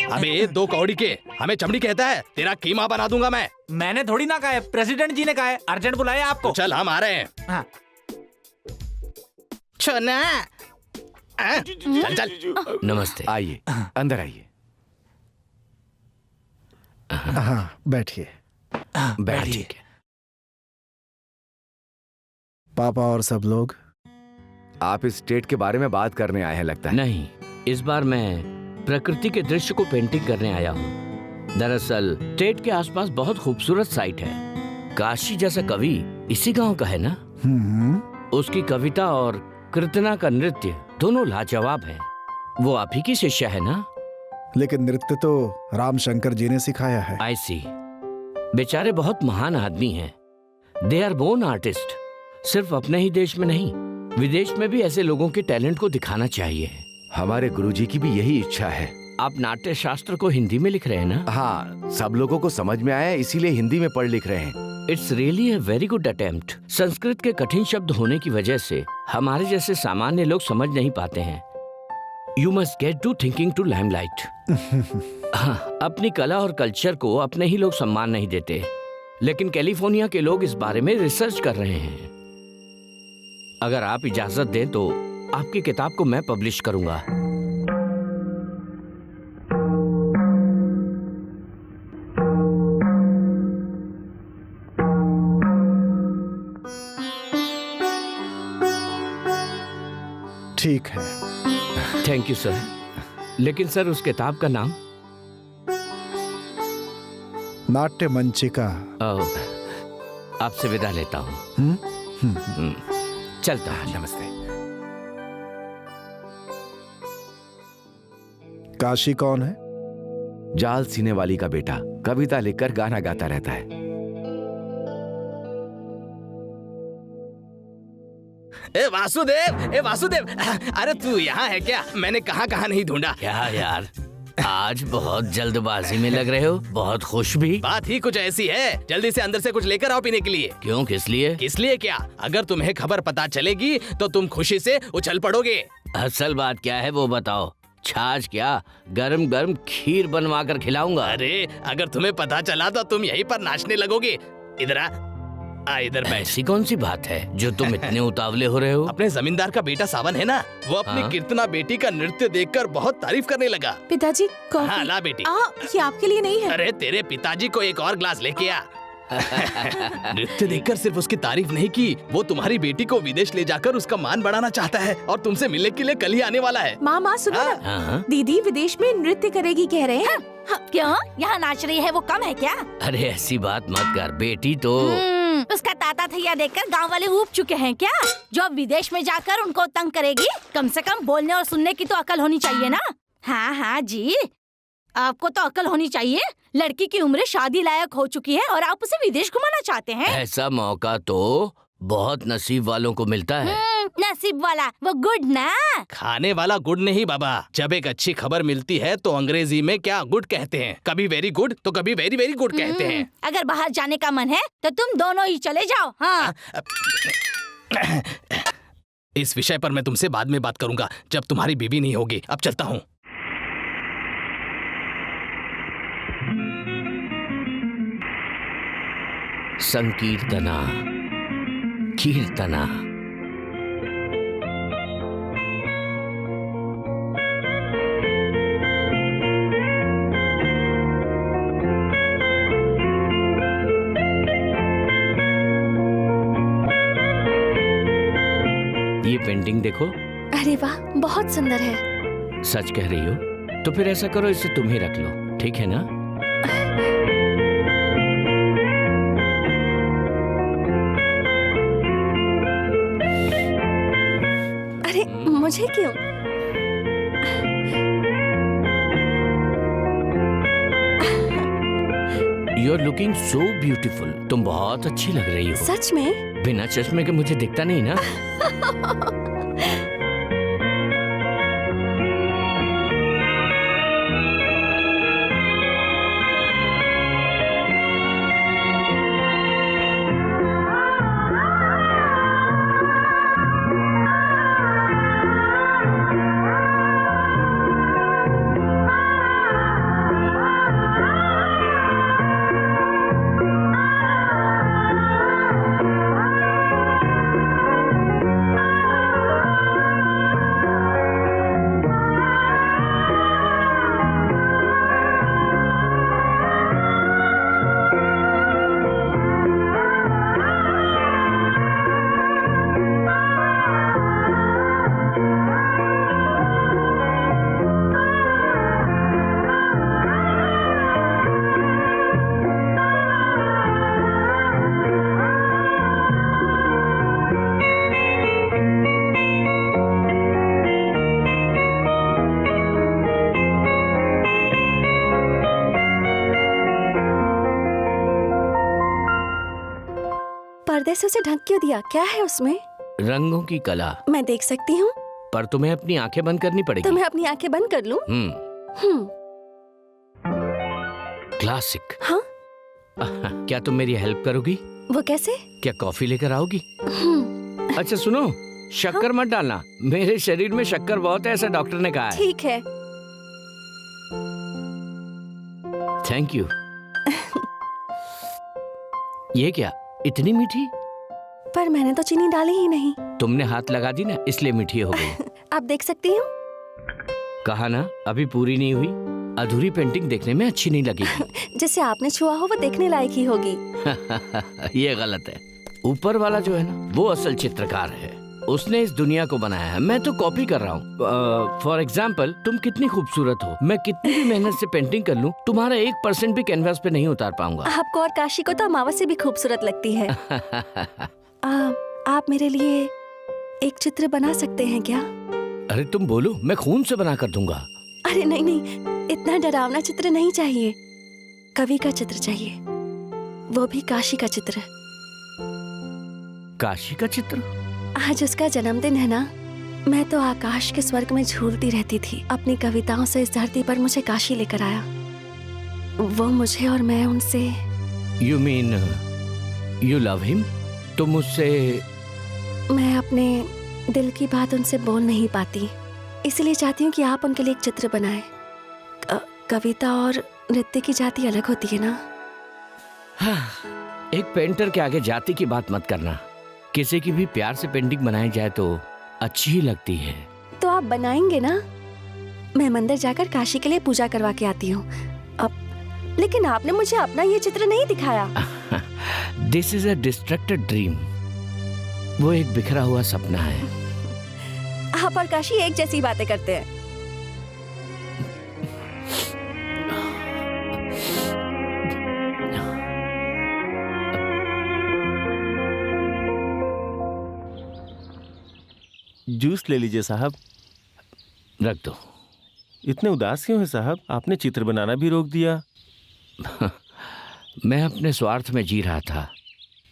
अबे 2 कौड़ी के हमें चमड़ी कहता है? तेरा कीमा बना दूंगा मैं। मैंने थोड़ी ना कहा है, प्रेसिडेंट जी ने कहा है। अर्जेंट बुलाया आपको। तो चल हम आ रहे हैं। हाँ। छोना। चल चल। नमस्ते। आइए, अंदर आइए। हाँ बैठिए। बैठिए। पापा और सब लोग? आप इस स्टेट के बारे में बात करने आए हैं लगता है। नहीं, इस बार मैं प्रकृति के दृश्य को पेंटिंग करने आया हूँ। दरअसल स्टेट के आसपास बहुत खूबसूरत साइट है। काशी जैसा कवि इसी गांव का है ना? उसकी कविता और कीर्तना का नृत्य दोनों लाजवाब हैं। वो आप ही की शिष्या है ना? लेकिन नृत्य तो राम शंकर जी ने सिखाया है। आई सी। बेचारे बहुत महान आदमी हैं। They are born artist. सिर्फ अपने ही देश में नहीं, विदेश में भी ऐसे लोगों के टैलेंट को दिखाना चाहिए। हमारे गुरुजी की भी यही इच्छा है। आप नाट्य शास्त्र को हिंदी में लिख रहे हैं ना? हाँ, सब लोगों को समझ में आया, इसीलिए हिंदी में पढ़ लिख रहे हैं। It's really a very good attempt. Sanskrit के कठिन शब्द होने की वजह से हमारे जैसे सामान्य लोग समझ नहीं पाते हैं। You must get to thinking to limelight. हाँ, अपनी कला और कल्चर को अपने ही लोग सम्मान नहीं देते, लेकिन कैलिफोर्निया के लोग इस बारे में रिसर्च कर रहे हैं। अगर आप इजाजत दें तो आपकी किताब को मैं पब्लिश करूंगा। ठीक है। Thank you sir. लेकिन सर उस किताब का नाम? नाट्य मंचिका। आपसे विदा लेता हूँ। चलता हूँ। नमस्ते। काशी कौन है? जाल सीने वाली का बेटा, कविता लिखकर गाना गाता रहता है। ए वासुदेव, ए वासुदेव, अरे तू यहाँ है क्या? मैंने कहाँ कहाँ नहीं ढूंढा। क्या यार, आज बहुत जल्दबाजी में लग रहे हो, बहुत खुश भी। बात ही कुछ ऐसी है, जल्दी से अंदर से कुछ लेकर आओ पीने के लिए। क्यों, किस लिए? किस लिए क्या, अगर तुम्हें खबर पता चलेगी तो तुम खुशी से उछल पड़ोगे। असल बात क्या है वो बताओ। छाछ क्या, गरम गरम खीर बनवा कर खिलाऊंगा। अरे अगर तुम्हें पता चला तो तुम यहीं पर नाचने लगोगे। इधर आ इधर बैठ। ऐसी कौन सी बात है जो तुम इतने उतावले हो रहे हो? अपने जमींदार का बेटा सावन है ना, वो अपनी हाँ? कीर्तना बेटी का नृत्य देखकर बहुत तारीफ करने लगा। पिताजी कॉफी। हाँ ला बेटी। ये आपके लिए नहीं है। अरे तेरे पिताजी को एक और ग्लास लेके आ। नृत्य देखकर सिर्फ उसकी तारीफ नहीं की, वो तुम्हारी बेटी को विदेश ले जाकर उसका मान बढ़ाना चाहता है और तुमसे मिलने के लिए कल ही आने वाला है। माँ सुनो ना, हाँ? दीदी विदेश में नृत्य करेगी कह रहे हैं। क्यों? यहाँ नाच रही है वो कम है क्या? अरे ऐसी बात मत कर बेटी, तो उसका ताता थैया देखकर गांव वाले ऊब चुके हैं क्या? जो विदेश में जाकर उनको तंग करेगी, कम से कम बोलने और सुनने की तो अकल होनी चाहिए ना। हाँ जी, आपको तो अकल होनी चाहिए। लड़की की उम्र शादी लायक हो चुकी है और आप उसे विदेश घुमाना चाहते हैं। ऐसा मौका तो बहुत नसीब वालों को मिलता है। नसीब वाला वो गुड ना। खाने वाला गुड नहीं बाबा, जब एक अच्छी खबर मिलती है तो अंग्रेजी में क्या गुड कहते हैं, कभी वेरी गुड तो कभी वेरी वेरी गुड कहते हैं। अगर बाहर जाने का मन है तो तुम दोनों ही चले जाओ। हाँ। इस विषय पर मैं तुमसे बाद में बात करूंगा, जब तुम्हारी बीवी नहीं होगी। अब चलता हूँ। संकीर्तना कीर्तना। ये पेंटिंग देखो। अरे वाह, बहुत सुंदर है। सच कह रही हो? तो फिर ऐसा करो, इसे तुम ही रख लो, ठीक है ना? अरे मुझे क्यों? You are looking so beautiful. तुम बहुत अच्छी लग रही हो। सच में? बिना चश्मे के मुझे दिखता नहीं ना। पर्दे से उसे ढक क्यों दिया? क्या है उसमें? रंगों की कला। मैं देख सकती हूँ? पर तुम्हें अपनी आंखें बंद करनी पड़ेगी। तो मैं अपनी आंखें बंद कर लूं? क्लासिक। हाँ? क्या तुम मेरी हेल्प करोगी? वो कैसे? क्या कॉफी लेकर आओगी? अच्छा सुनो, शक्कर मत डालना, मेरे शरीर में शक्कर बहुत है, ऐसा डॉक्टर ने कहा है। ठीक है। Thank you. ये क्या, इतनी मीठी? पर मैंने तो चीनी डाली ही नहीं। तुमने हाथ लगा दी ना, इसलिए मीठी हो गई। आप देख सकती हूँ? कहा ना, अभी पूरी नहीं हुई। अधूरी पेंटिंग देखने में अच्छी नहीं लगेगी। जिसे आपने छुआ हो वो देखने लायक ही होगी। ये गलत है। ऊपर वाला जो है ना, वो असल चित्रकार है। उसने इस दुनिया को बनाया है, मैं तो कॉपी कर रहा हूँ। फॉर एग्जाम्पल, तुम कितनी खूबसूरत हो, मैं कितनी भी मेहनत से पेंटिंग कर लूँ, तुम्हारा 1% भी कैनवास पे नहीं उतार पाऊंगा। आपको और काशी को तो अमावस से भी खूबसूरत लगती है। आप मेरे लिए एक चित्र बना सकते हैं क्या? अरे तुम बोलो, मैं खून से बना कर दूंगा। अरे नहीं नहीं, इतना डरावना चित्र नहीं चाहिए। कवि का चित्र चाहिए, वो भी काशी का चित्र। काशी का चित्र? आज उसका जन्मदिन है ना, मैं तो आकाश के स्वर्ग में झूलती रहती थी। अपनी कविताओं से इस धरती पर मुझे काशी लेकर आया। वो मुझे और मैं उनसे। You mean you love him? तुम उससे? मैं अपने दिल की बात उनसे बोल नहीं पाती, इसलिए चाहती हूँ कि आप उनके लिए एक चित्र बनाएं। कविता और नृत्य की जाति अलग होती है ना। एक पेंटर के आगे जाति की बात मत करना। किसी की भी प्यार से पेंटिंग बनाई जाए तो अच्छी ही लगती है। तो आप बनाएंगे ना? मैं मंदिर जाकर काशी के लिए पूजा करवा के आती हूँ। अब लेकिन आपने मुझे अपना ये चित्र नहीं दिखाया। This is a distracted dream. वो एक बिखरा हुआ सपना है। आप और काशी एक जैसी बातें करते हैं। जूस ले लीजिए साहब। रख दो। इतने उदास क्यों हैं साहब? आपने चित्र बनाना भी रोक दिया। मैं अपने स्वार्थ में जी रहा था,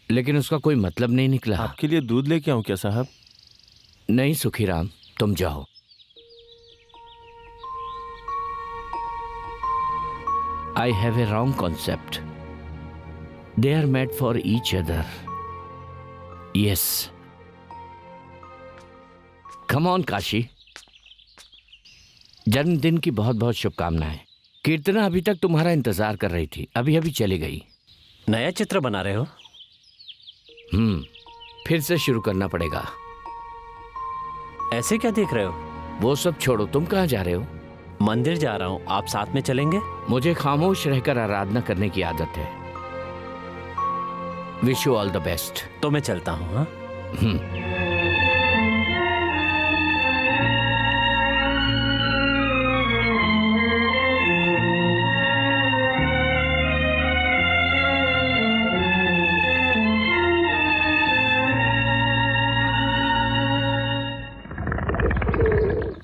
लेकिन उसका कोई मतलब नहीं निकला। आपके लिए दूध लेके आऊं क्या साहब? नहीं सुखीराम, तुम जाओ। I have a wrong concept. They are made for each other. Yes, come on Kashi. जन्मदिन की बहुत बहुत शुभकामनाएं। कीर्तना अभी तक तुम्हारा इंतजार कर रही थी, अभी अभी चली गई। नया चित्र बना रहे हो? फिर से शुरू करना पड़ेगा। ऐसे क्या देख रहे हो? वो सब छोड़ो, तुम कहाँ जा रहे हो? मंदिर जा रहा हूँ, आप साथ में चलेंगे? मुझे खामोश रहकर आराधना करने की आदत है। Wish you all the best. तो मैं चलता हूँ। हाँ,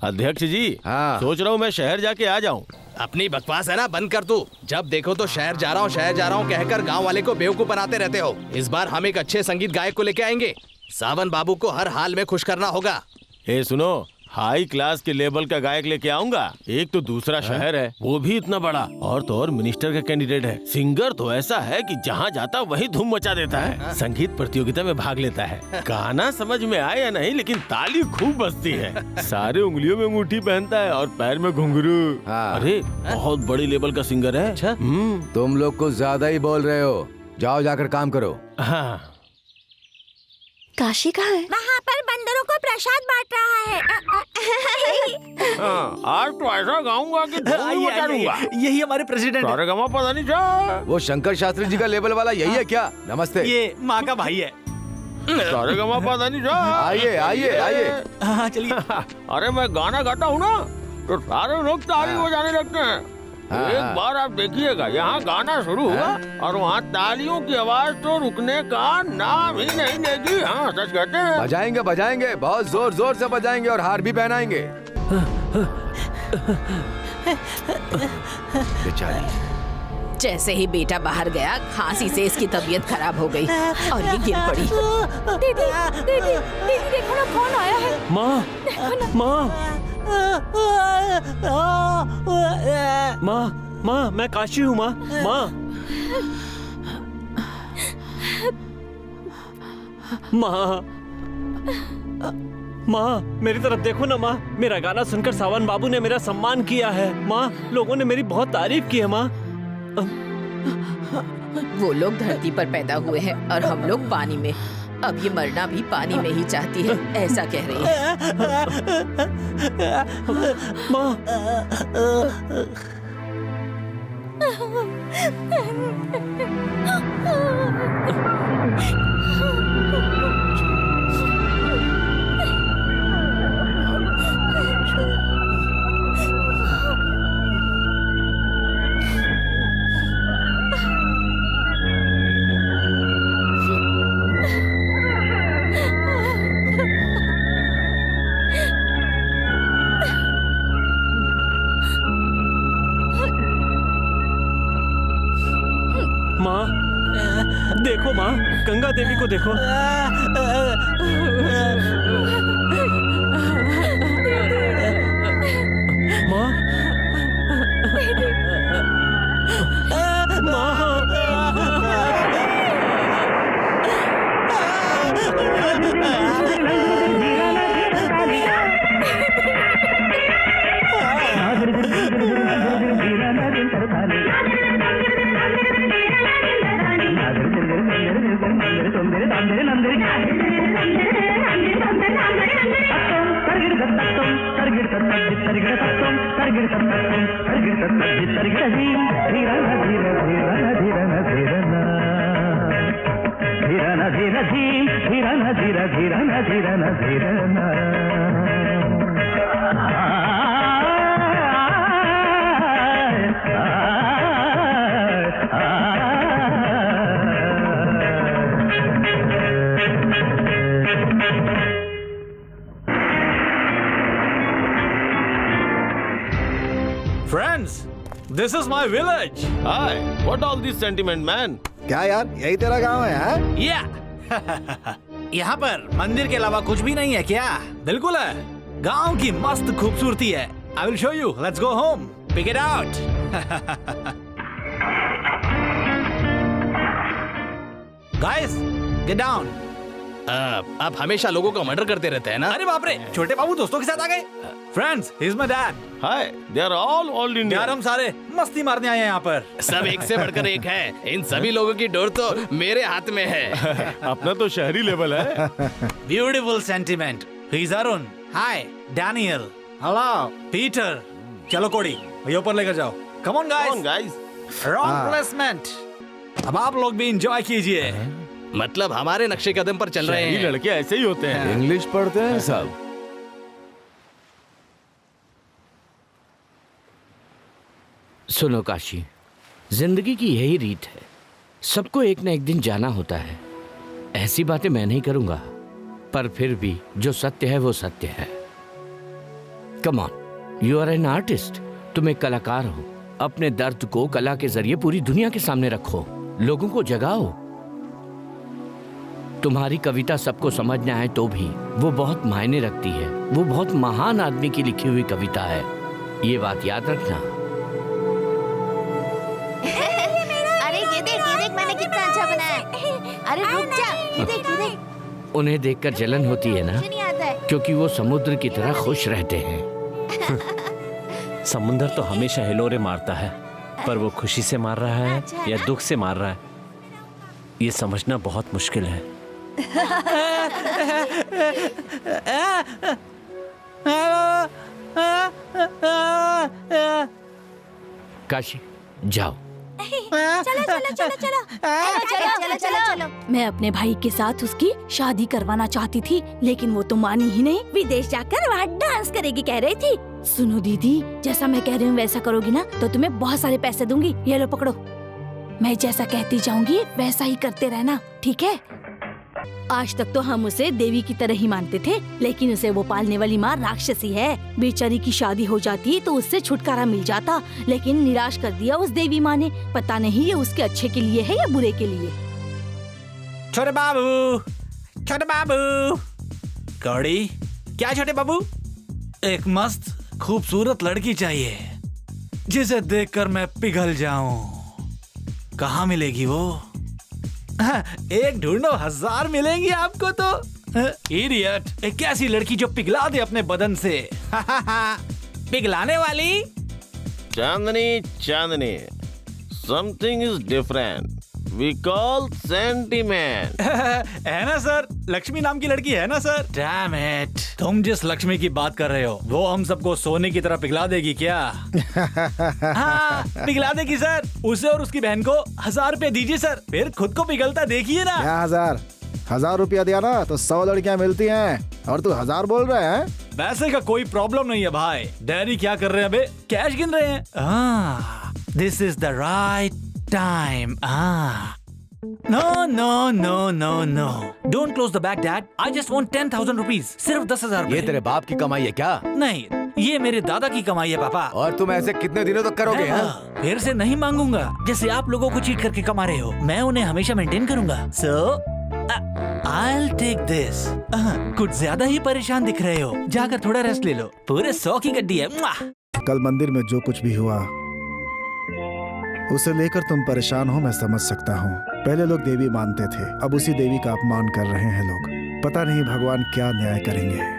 अध्यक्ष जी, हाँ। सोच रहा हूँ मैं शहर जाके आ जाऊँ। अपनी बकवास है ना बंद कर तू। जब देखो तो शहर जा रहा हूँ कहकर गांव वाले को बेवकूफ बनाते रहते हो। इस बार हम एक अच्छे संगीत गायक को लेके आएंगे। सावन बाबू को हर हाल में खुश करना होगा। ए सुनो, हाई क्लास के लेवल का गायक लेके आऊंगा। एक तो दूसरा शहर है, वो भी इतना बड़ा, और तो और मिनिस्टर का कैंडिडेट है। सिंगर तो ऐसा है कि जहाँ जाता वहीं धूम मचा देता है। संगीत प्रतियोगिता में भाग लेता है। गाना समझ में आए या नहीं, लेकिन ताली खूब बजती है। सारे उंगलियों में अंगूठी पहनता है और पैर में घुंघरू। हाँ। अरे बहुत बड़े लेवल का सिंगर है। अच्छा? तुम लोग कुछ ज्यादा ही बोल रहे हो। जाओ जाकर काम करो। हाँ। काशी कहाँ है? वहाँ पर बंदरों को प्रसाद बांट रहा है। आज तो ऐसा गाऊंगा कि धूम मचा दूंगा। यही हमारे प्रेसिडेंट है। सारेगामा पता नहीं जा। वो शंकर शास्त्री जी का लेवल वाला यही है क्या? नमस्ते। ये माँ का भाई है। सारेगामा पता नहीं जा। आइए आइए आइए। हाँ चलिए। अरे मैं गाना गाता हूँ ना, तो सारे लोग ताली बजाने लगते हैं। एक बार आप देखिएगा, यहाँ गाना शुरू हुआ और वहाँ तालियों की आवाज तो रुकने का नाम ही नहीं लेगी। हाँ सच कहते हैं। बजाएंगे बजाएंगे, बहुत जोर जोर से बजाएंगे और हार भी पहनाएंगे। बेचारी। जैसे ही बेटा बाहर गया, खांसी से इसकी तबीयत खराब हो गई और ये गिर पड़ी। दीदी दीदी दीदी देखो ना कौन आया है। माँ, माँ, माँ, माँ, मैं काशी हूँ। माँ, माँ, माँ, माँ, मेरी तरफ देखो ना माँ। मेरा गाना सुनकर सावन बाबू ने मेरा सम्मान किया है। माँ, लोगों ने मेरी बहुत तारीफ की है। माँ, वो लोग धरती पर पैदा हुए हैं और हम लोग पानी में। अब ये मरना भी पानी में ही चाहती है, ऐसा कह रही है। माँ, माँ, देखो माँ, गंगा देवी को देखो। माँ, माँ, Friends, this is my village. Hi, what all this sentiment, man? क्या यार, यही तेरा गांव है? हाँ? Yeah. यहाँ पर मंदिर के अलावा कुछ भी नहीं है क्या? बिल्कुल है। गांव की मस्त खूबसूरती है। I will show you. Let's go home. Pick it out. Guys, get down. आप हमेशा लोगों का मर्डर करते रहते हैं ना? अरे बाप रे, छोटे बाबू दोस्तों के साथ आ गए। Friends, he's my dad. Hi, they are all old Indians. यार हम सारे मस्ती मारने आए हैं यहाँ पर। सब एक से बढ़कर एक है। इन सभी लोगों की डोर तो मेरे हाथ में है। अपना तो शहरी लेवल है। Beautiful sentiment. He's Arun. Hi, Daniel. Hello, Peter. चलो कोड़ी, ये ऊपर लेकर जाओ। Come on guys. Come on, guys. Wrong placement. अब आप लोग भी enjoy कीजिए। मतलब हमारे नक्शे कदम पर चल रहे शहरी हैं। लड़के ऐसे ही होते हैं। इंग्लिश पढ़ते हैं सब। सुनो काशी, जिंदगी की यही रीत है, सबको एक न एक दिन जाना होता है। ऐसी बातें मैं नहीं करूंगा, पर फिर भी जो सत्य है वो सत्य है। Come on, you are an artist, तुम एक कलाकार हो। अपने दर्द को कला के जरिए पूरी दुनिया के सामने रखो, लोगों को जगाओ। तुम्हारी कविता सबको समझ न आए तो भी वो बहुत मायने रखती है। वो बहुत महान आदमी की लिखी हुई कविता है, ये बात याद रखना। अरे ये देख मैंने कितना अच्छा बनाया है। अरे रुक जा, ये देख। उन्हें देखकर जलन होती है ना, नहीं आता है। क्योंकि वो समुद्र की तरह खुश रहते हैं। समुंदर तो हमेशा हिलोरे मारता है, पर वो खुशी से मार रहा है या दुख से मार रहा है, ये समझना बहुत मुश्किल है। काशी, जाओ। चलो। मैं अपने भाई के साथ उसकी शादी करवाना चाहती थी, लेकिन वो तो मानी ही नहीं। विदेश जाकर वहाँ डांस करेगी कह रही थी। सुनो दीदी, जैसा मैं कह रही हूँ वैसा करोगी ना तो तुम्हें बहुत सारे पैसे दूंगी। ये लो पकड़ो। मैं जैसा कहती जाऊंगी वैसा ही करते रहना, ठीक है? आज तक तो हम उसे देवी की तरह ही मानते थे, लेकिन उसे वो पालने वाली माँ राक्षसी है। बेचारी की शादी हो जाती तो उससे छुटकारा मिल जाता, लेकिन निराश कर दिया उस देवी माँ ने। पता नहीं ये उसके अच्छे के लिए है या बुरे के लिए। छोटे बाबू, छोटे बाबू। कौड़ी, क्या छोटे बाबू? एक मस्त खूबसूरत लड़की चाहिए जिसे देखकर मैं पिघल जाऊं। कहाँ मिलेगी वो? एक ढूंढो, 1000 मिलेंगी आपको तो। इडियट, एक ऐसी लड़की जो पिघला दे अपने बदन से। पिघलाने वाली। चांदनी, चांदनी, something is different. We call sentiment. है ना सर, लक्ष्मी नाम की लड़की है ना सर? Damn it. तुम जिस लक्ष्मी की बात कर रहे हो वो हम सबको सोने की तरह पिघला देगी क्या? हाँ, पिघला देगी सर। उसे और उसकी बहन को 1000 रुपए दीजिए सर, फिर खुद को पिघलता देखिए ना। क्या 1000 रुपया दिया ना तो 100 लड़कियां मिलती हैं और तू 1000 बोल रहे हैं? पैसे का कोई प्रॉब्लम नहीं है भाई। डैडी क्या कर रहे हैं अबे? कैश गिन रहे हैं। This is the right time. No. Don't close the bag, Dad. I just want 10,000 rupees. सिर्फ 10,000 ये तेरे बाप की कमाई है क्या? नहीं, ये मेरे दादा की कमाई है पापा। और तुम ऐसे कितने दिनों तक करोगे? फिर से नहीं मांगूंगा। जैसे आप लोगों को चीट करके कमा रहे हो, मैं उन्हें हमेशा मेंटेन करूंगा। So, I'll take this. कुछ ज्यादा ही परेशान दिख रहे हो, जाकर थोड़ा रेस्ट ले लो। पूरे 100 की गड्डी है। कल मंदिर में जो कुछ भी हुआ उसे लेकर तुम परेशान हो, मैं समझ सकता हूँ। पहले लोग देवी मानते थे, अब उसी देवी का अपमान कर रहे हैं लोग। पता नहीं भगवान क्या न्याय करेंगे।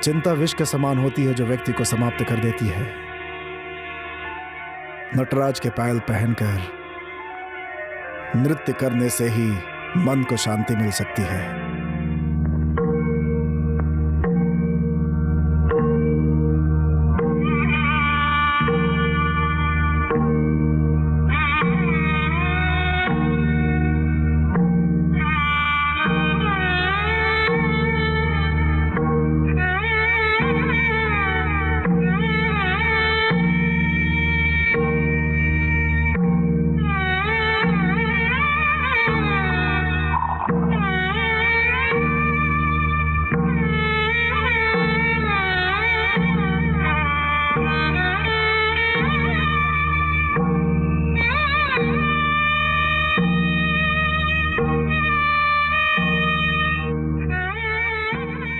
चिंता विष के समान होती है जो व्यक्ति को समाप्त कर देती है। नटराज के पायल पहनकर नृत्य करने से ही मन को शांति मिल सकती है।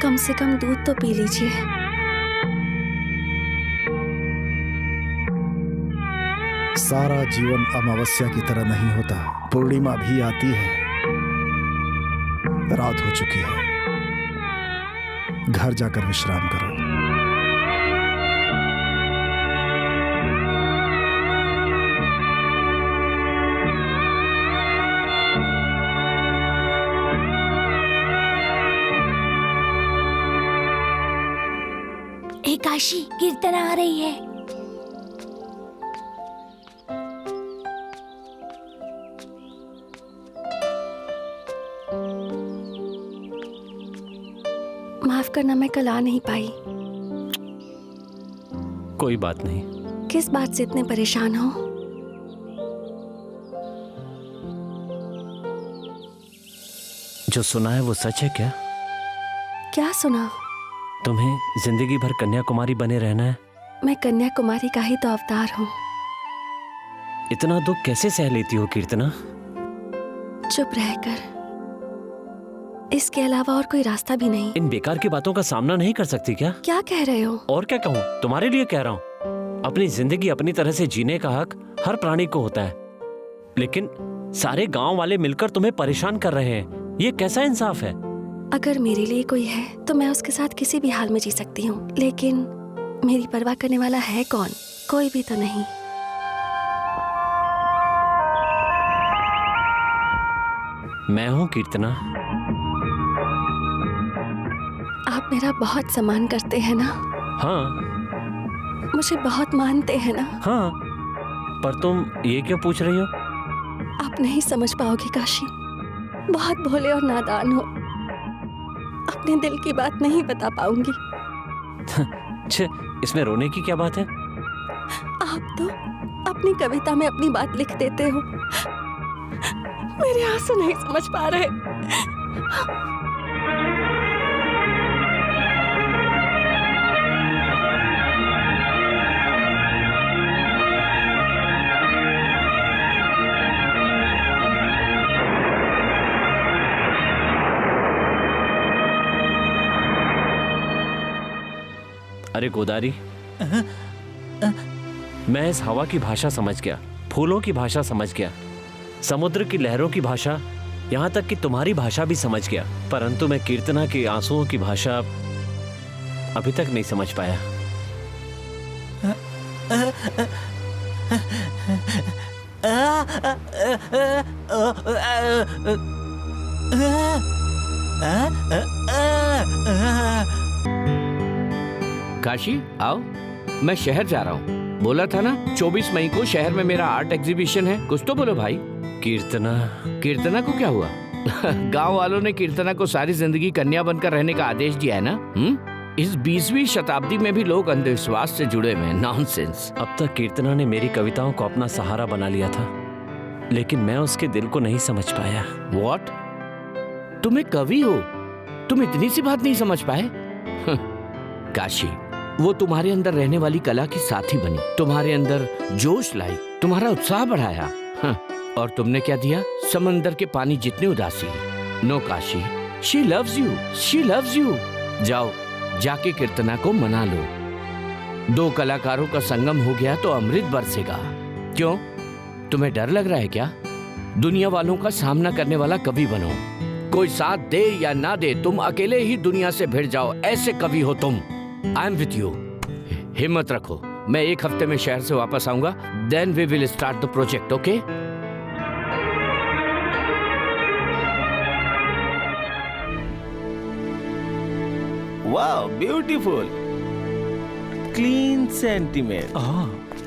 कम से कम दूध तो पी लीजिए। सारा जीवन अमावस्या की तरह नहीं होता, पूर्णिमा भी आती है। रात हो चुकी है, घर जाकर विश्राम करो। काशी, कीर्तना आ रही है। माफ करना, मैं कल आ नहीं पाई। कोई बात नहीं। किस बात से इतने परेशान हो? जो सुना है वो सच है क्या? क्या सुना? तुम्हें जिंदगी भर कन्याकुमारी बने रहना है? मैं कन्याकुमारी का ही तो अवतार हूँ। इतना दुख कैसे सह लेती हो कीर्तना? चुप रहकर, इसके अलावा और कोई रास्ता भी नहीं। इन बेकार की बातों का सामना नहीं कर सकती क्या? क्या कह रहे हो? और क्या कहूँ, तुम्हारे लिए कह रहा हूँ। अपनी जिंदगी अपनी तरह से जीने का हक हर प्राणी को होता है, लेकिन सारे गांव वाले मिलकर तुम्हें परेशान कर रहे हैं। ये कैसा इंसाफ है? अगर मेरे लिए कोई है तो मैं उसके साथ किसी भी हाल में जी सकती हूँ, लेकिन मेरी परवाह करने वाला है कौन? कोई भी तो नहीं। मैं हूँ कीर्तना। आप मेरा बहुत सम्मान करते हैं ना? हाँ। मुझे बहुत मानते हैं ना? हाँ। पर तुम ये क्यों पूछ रही हो? आप नहीं समझ पाओगे काशी, बहुत भोले और नादान हो। अपने दिल की बात नहीं बता पाऊंगी। छे, इसमें रोने की क्या बात है? आप तो अपनी कविता में अपनी बात लिख देते हो। मेरे आंसू नहीं समझ पा रहे। अरे गोदारी, मैं इस हवा की भाषा समझ गया, फूलों की भाषा समझ गया, समुद्र की लहरों की भाषा, यहाँ तक कि तुम्हारी भाषा भी समझ गया, परंतु मैं कीर्तना के आंसुओं की भाषा अभी तक नहीं समझ पाया। काशी आओ, मैं शहर जा रहा हूँ। बोला था ना 24 मई को शहर में मेरा आर्ट एग्जीबिशन है, कुछ तो बोलो भाई। कीर्तना को क्या हुआ? गांव वालों ने कीर्तना को सारी जिंदगी कन्या बनकर रहने का आदेश दिया है ना। इस 20वीं शताब्दी में भी लोग अंधविश्वास से जुड़े हुए हैं। नॉनसेंस। अब तक कीर्तना ने मेरी कविताओं को अपना सहारा बना लिया था, लेकिन मैं उसके दिल को नहीं समझ पाया। व्हाट? तुम एक कवि हो, तुम इतनी सी बात नहीं समझ पाए? काशी, वो तुम्हारे अंदर रहने वाली कला की साथी बनी, तुम्हारे अंदर जोश लाई, तुम्हारा उत्साह बढ़ाया। और तुमने क्या दिया? समंदर के पानी जितनी उदासी। No Kashi, she loves you, she loves you. जाओ जाके कीर्तना को मना लो। 2 कलाकारों का संगम हो गया तो अमृत बरसेगा। क्यों, तुम्हें डर लग रहा है क्या? दुनिया वालों का सामना करने वाला कवि बनो। कोई साथ दे या ना दे, तुम अकेले ही दुनिया से भिड़ जाओ, ऐसे कवि हो तुम। I am with you. हिम्मत रखो, मैं 1 हफ्ते में शहर से वापस आऊंगा। Then we will start the project, okay? वाह, beautiful, clean sentiment.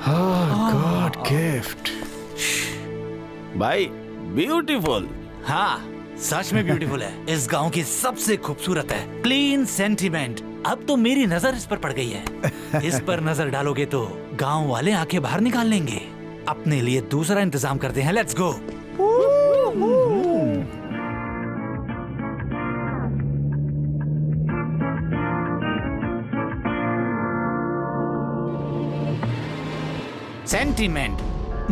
God gift. भाई ब्यूटीफुल। हाँ, सच में ब्यूटीफुल है। इस गांव की सबसे खूबसूरत है। Clean sentiment. अब तो मेरी नजर इस पर पड़ गई है। इस पर नजर डालोगे तो गांव वाले आंखें बाहर निकाल लेंगे। अपने लिए दूसरा इंतजाम करते हैं। Let's go. सेंटीमेंट,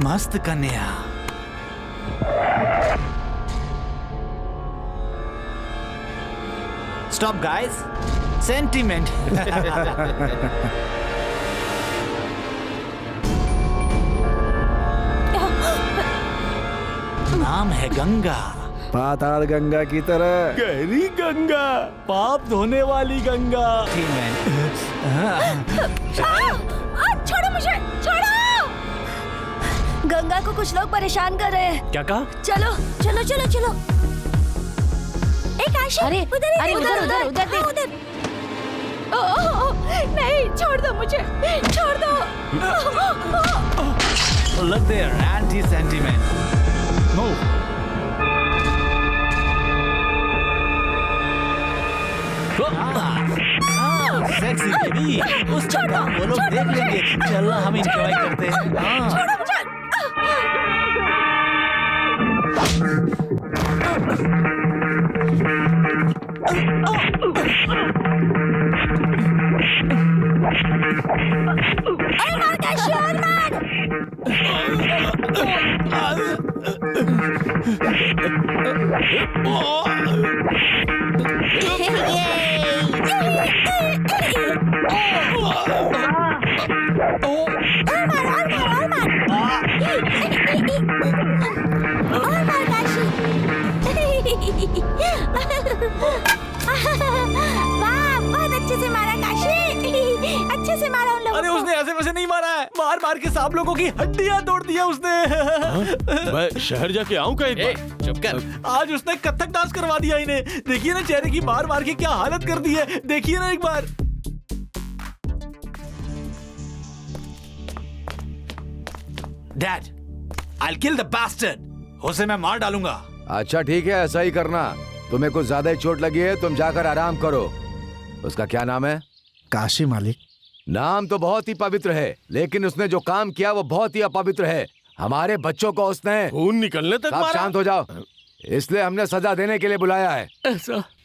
मस्त कन्या। Stop guys, sentiment. नाम है गंगा, पाताल गंगा की तरह। गहरी गंगा, पाप धोने वाली गंगा। छोड़ो मुझे, छोड़ो। गंगा को कुछ लोग परेशान कर रहे हैं। क्या कहा? चलो चलो चलो चलो। एक आशी, अरे, उधर अरे, उधर, उधर, उधर देख। हाँ, उधर। नहीं, छोड़ दो मुझे, छोड़ दो। Look there, anti-sentiment. Move. Sexy baby, उसका काम वो लोग देख लेंगे। चल हम एंजॉय करते हैं। छोड़ो मुझे। अरे मार कैशी, और मार। वाह, बहुत अच्छे से मारा काशी, अच्छे से मारा उन लोगों अरे को। उसने ऐसे वैसे नहीं मारा है, मार मार के सब लोगों की हड्डियां तोड़ दिया उसने। मैं शहर जाके आऊं का एक बार? चुप कर। आज उसने कथक डांस करवा दिया इन्हें। देखिए ना चेहरे की मार मार के क्या हालत कर दी है। देखिए ना एक बार। Dad, I'll kill the bastard. उसे मैं मार डालूंगा। अच्छा ठीक है, ऐसा ही करना। तुम्हें कुछ ज्यादा ही चोट लगी है, तुम जाकर आराम करो। उसका क्या नाम है? काशी मालिक। नाम तो बहुत ही पवित्र है, लेकिन उसने जो काम किया वो बहुत ही अपवित्र है। हमारे बच्चों को उसने खून निकलने तक आप मारा। शांत हो जाओ, इसलिए हमने सजा देने के लिए बुलाया है।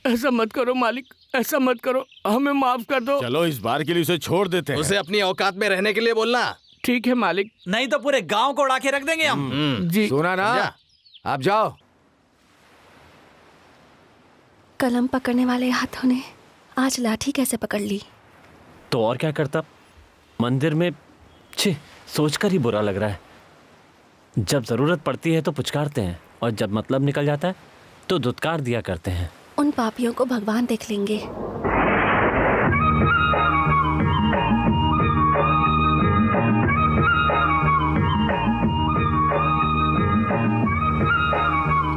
ऐसा मत करो मालिक, ऐसा मत करो, हमें माफ कर दो। चलो इस बार के लिए उसे छोड़ देते हैं। उसे अपनी औकात में रहने के लिए बोलना। ठीक है मालिक। नहीं तो पूरे गांव को उड़ा के रख देंगे हम। जी सुना ना, आप जाओ। कलम पकड़ने वाले हाथों ने आज लाठी कैसे पकड़ ली? तो और क्या करता? मंदिर में छी, सोचकर ही बुरा लग रहा है। जब जरूरत पड़ती है तो पुचकारते हैं, और जब मतलब निकल जाता है तो धुतकार दिया करते हैं। उन पापियों को भगवान देख लेंगे।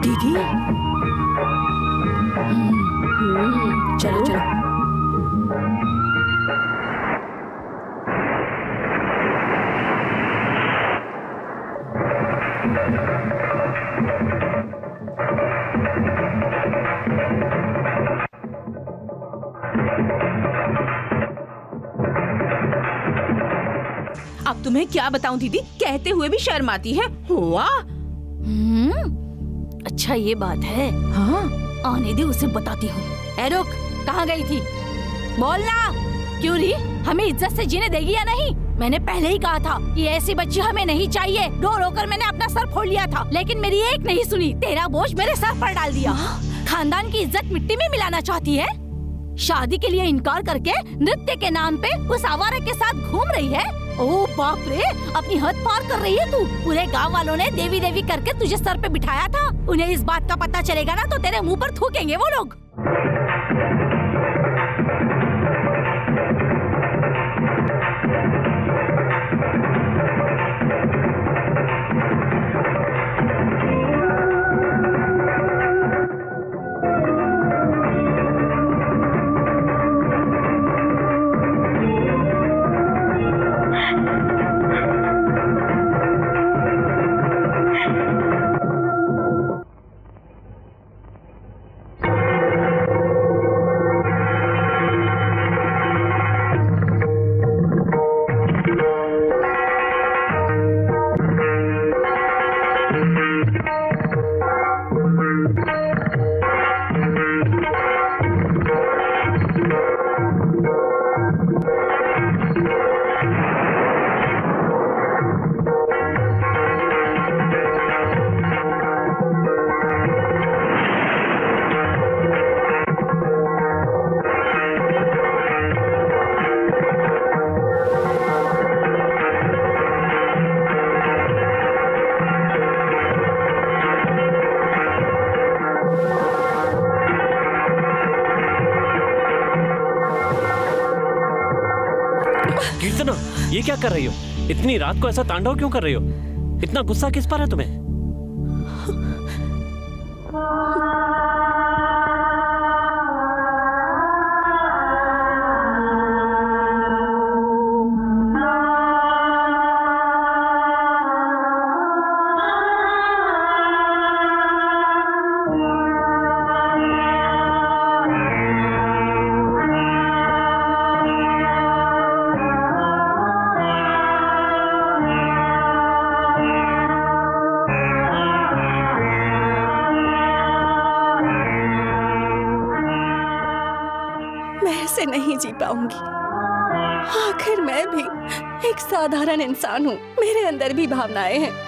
दीदी, चलो चलो। अब तुम्हें क्या बताऊं दीदी, कहते हुए भी शर्म आती है। हुआ? अच्छा ये बात है। हाँ, आने दे, उसे बताती हूँ। ए रुक, कहाँ गई थी? बोलना। क्यों री, हमें इज्जत से जीने देगी या नहीं? मैंने पहले ही कहा था कि ऐसी बच्ची हमें नहीं चाहिए। रो रो कर मैंने अपना सर फोड़ लिया था, लेकिन मेरी एक नहीं सुनी। तेरा बोझ मेरे सर पर डाल दिया। खानदान की इज्जत मिट्टी में मिलाना चाहती है? शादी के लिए इनकार करके नृत्य के नाम पे उस आवारा के साथ घूम रही है। ओ बाप रे, अपनी हद पार कर रही है तू। पूरे गांव वालों ने देवी देवी करके तुझे सर पे बिठाया था। उन्हें इस बात का पता चलेगा ना तो तेरे मुंह पर थूकेंगे वो लोग। कीर्तना, ये क्या कर रही हो? इतनी रात को ऐसा तांडव क्यों कर रही हो? इतना गुस्सा किस पर है तुम्हें? ऐसे नहीं जी पाऊंगी। आखिर मैं भी एक साधारण इंसान हूँ, मेरे अंदर भी भावनाएं हैं।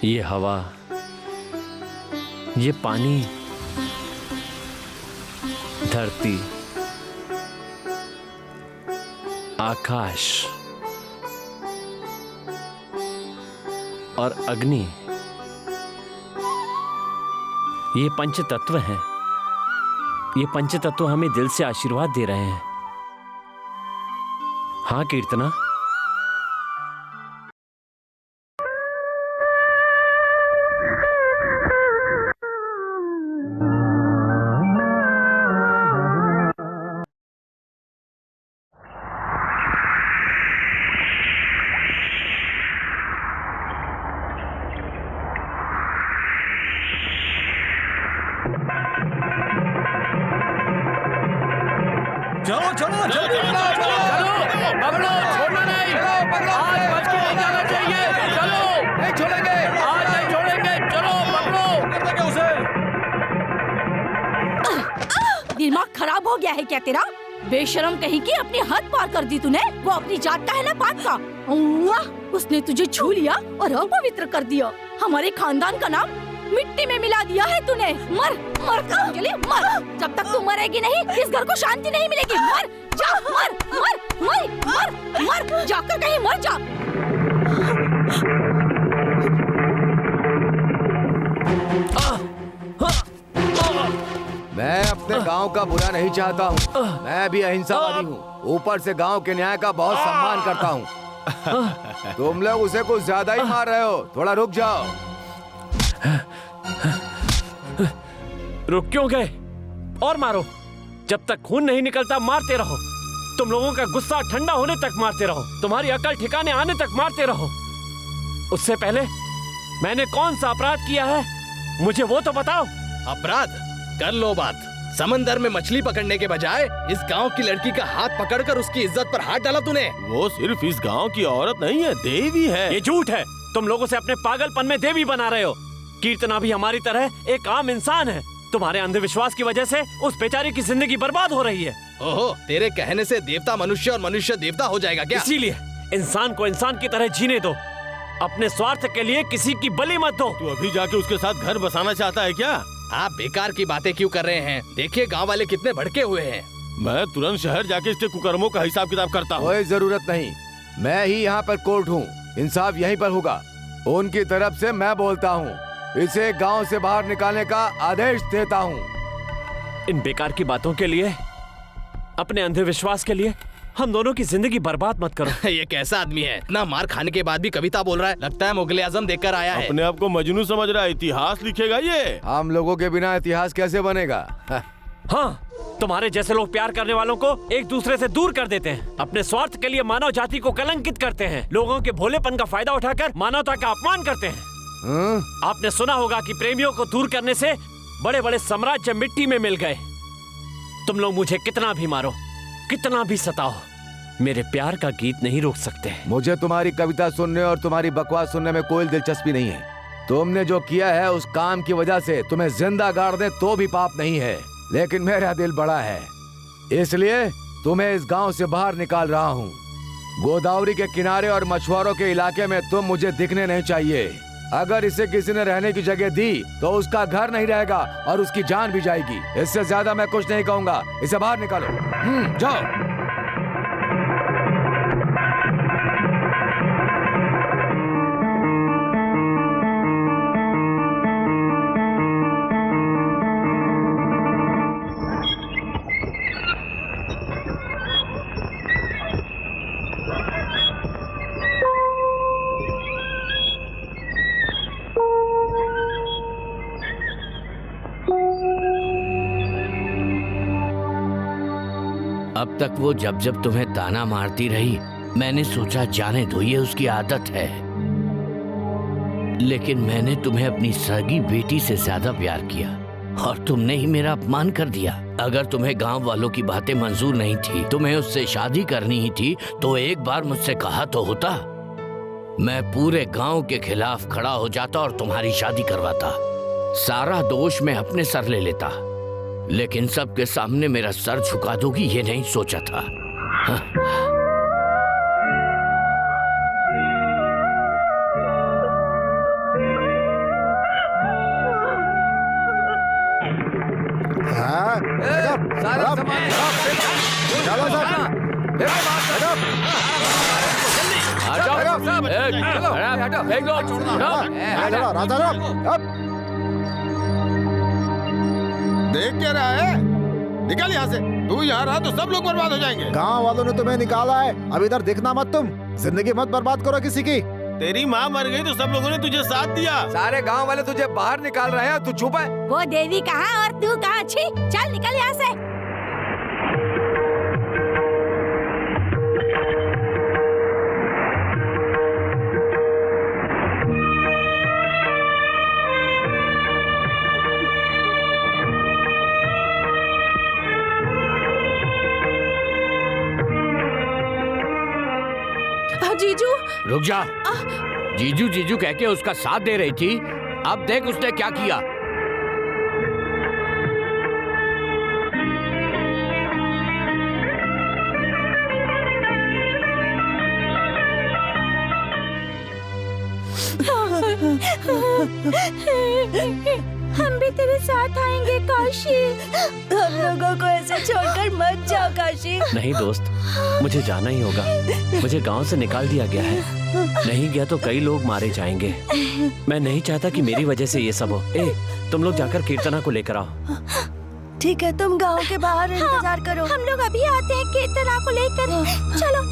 ये हवा, ये पानी, धरती, आकाश और अग्नि, ये पंच तत्व हैं। ये पंच तत्व हमें दिल से आशीर्वाद दे रहे हैं। हाँ कीर्तना, चलो चलो जल्दी पकड़ो, छोड़ना नहीं। आज बच के नहीं जाना चाहिए। चलो, नहीं छोड़ेंगे, आज नहीं छोड़ेंगे। चलो पकड़ो। दिमाग खराब हो गया है क्या तेरा? बेशरम कहीं की, अपनी हद पार कर दी तूने। वो अपनी जात का है ना बात का। उसने तुझे छू लिया और अपवित्र कर दिया। हमारे खानदान का नाम मिट्टी में मिला दिया है तूने। मर मर अंजलि, मर। जब तक तू मरेगी नहीं, इस घर को शांति नहीं मिलेगी। मर जा, मर मर मर मर मर, जाकर कहीं मर जा। मैं अपने गांव का बुरा नहीं चाहता हूँ। मैं भी अहिंसावादी हूँ। ऊपर से गांव के न्याय का बहुत सम्मान करता हूँ। तुम लोग उसे कुछ ज्यादा ही मार रहे हो, थोड़ा रुक जाओ। रुक क्यों गए? और मारो, जब तक खून नहीं निकलता मारते रहो। तुम लोगों का गुस्सा ठंडा होने तक मारते रहो, तुम्हारी अकल ठिकाने आने तक मारते रहो। उससे पहले मैंने कौन सा अपराध किया है मुझे वो तो बताओ। अपराध? कर लो बात। समंदर में मछली पकड़ने के बजाय इस गांव की लड़की का हाथ पकड़कर उसकी इज्जत पर हाथ डाला तूने। वो सिर्फ इस गांव की औरत नहीं है, देवी है। ये झूठ है। तुम लोगों से अपने पागलपन में देवी बना रहे हो। कीर्तना भी हमारी तरह एक आम इंसान है। तुम्हारे अंधविश्वास की वजह से उस बेचारी की जिंदगी बर्बाद हो रही है। ओहो, तेरे कहने से देवता मनुष्य और मनुष्य देवता हो जाएगा क्या? इसीलिए इंसान को इंसान की तरह जीने दो। अपने स्वार्थ के लिए किसी की बलि मत दो। तू अभी जाके उसके साथ घर बसाना चाहता है क्या? आप बेकार की बातें क्यों कर रहे हैं? देखिए गांव वाले कितने भड़के हुए हैं। मैं तुरंत शहर जाके इसके कुकर्मों का हिसाब किताब करता हूँ। कोई जरूरत नहीं, मैं ही यहाँ पर कोर्ट हूँ, इंसाफ यहीं पर होगा। उनकी तरफ से मैं बोलता हूँ, इसे गांव से बाहर निकालने का आदेश देता हूँ। इन बेकार की बातों के लिए, अपने अंधविश्वास के लिए हम दोनों की जिंदगी बर्बाद मत करो। ये कैसा आदमी है? इतना मार खाने के बाद भी कविता बोल रहा है। लगता है मुगले आजम देखकर आया है। अपने आप को मजनू समझ रहा है, इतिहास लिखेगा ये। हम लोगों के बिना इतिहास कैसे बनेगा? हाँ, तुम्हारे जैसे लोग प्यार करने वालों को एक दूसरे से दूर कर देते हैं। अपने स्वार्थ के लिए मानव जाति को कलंकित करते हैं। लोगों के भोलेपन का फायदा उठाकर मानवता का अपमान करते हैं। आपने सुना होगा कि प्रेमियों को दूर करने से बड़े बड़े साम्राज्य मिट्टी में मिल गए। तुम लोग मुझे कितना भी मारो, कितना भी सताओ, मेरे प्यार का गीत नहीं रोक सकते। मुझे तुम्हारी कविता सुनने और तुम्हारी बकवास सुनने में कोई दिलचस्पी नहीं है। तुमने जो किया है उस काम की वजह से तुम्हें जिंदा गाड़ दे तो भी पाप नहीं है, लेकिन मेरा दिल बड़ा है, इसलिए तुम्हें इस गांव से बाहर निकाल रहा हूँ। गोदावरी के किनारे और मछुआरों के इलाके में तुम मुझे दिखने नहीं चाहिए। अगर इसे किसी ने रहने की जगह दी तो उसका घर नहीं रहेगा और उसकी जान भी जाएगी। इससे ज्यादा मैं कुछ नहीं कहूँगा। इसे बाहर निकालो, जाओ। अब तक वो जब जब तुम्हें ताना मारती रही, मैंने सोचा जाने दो, ये उसकी आदत है। लेकिन मैंने तुम्हें अपनी सगी बेटी से ज्यादा प्यार किया और तुमने ही मेरा अपमान कर दिया। अगर तुम्हें गांव वालों की बातें मंजूर नहीं थी, तुम्हें उससे शादी करनी ही थी, तो एक बार मुझसे कहा तो होता। मैं पूरे गांव के खिलाफ खड़ा हो जाता और तुम्हारी शादी करवाता। सारा दोष मैं अपने सर ले लेता, लेकिन सबके सामने मेरा सर झुका दोगी ये नहीं सोचा था। हाँ। देख क्या रहा है? निकल यहाँ से। तू यहाँ रहा तो सब लोग बर्बाद हो जाएंगे। गांव वालों ने तुम्हें निकाला है, अब इधर दिखना मत। तुम जिंदगी मत बर्बाद करो किसी की। तेरी माँ मर गई तो सब लोगों ने तुझे साथ दिया। सारे गांव वाले तुझे बाहर निकाल रहे हैं, तू चुप है। वो देवी कहाँ और तू कहाँ? छी, चल निकल यहाँ से। जीजू, रुक जा। जीजू जीजू कह के उसका साथ दे रही थी, अब देख उसने क्या किया। हम भी तेरे साथ आएंगे काशी। हम लोगों को ऐसे छोड़कर मत जाओ काशी। नहीं दोस्त, मुझे जाना ही होगा। मुझे गांव से निकाल दिया गया है। नहीं गया तो कई लोग मारे जाएंगे। मैं नहीं चाहता कि मेरी वजह से ये सब हो। तुम लोग जाकर कीर्तना को लेकर आओ। ठीक है, तुम गांव के बाहर इंतजार करो। हम लोग अभी आते हैं कीर्तना को लेकर। चलो।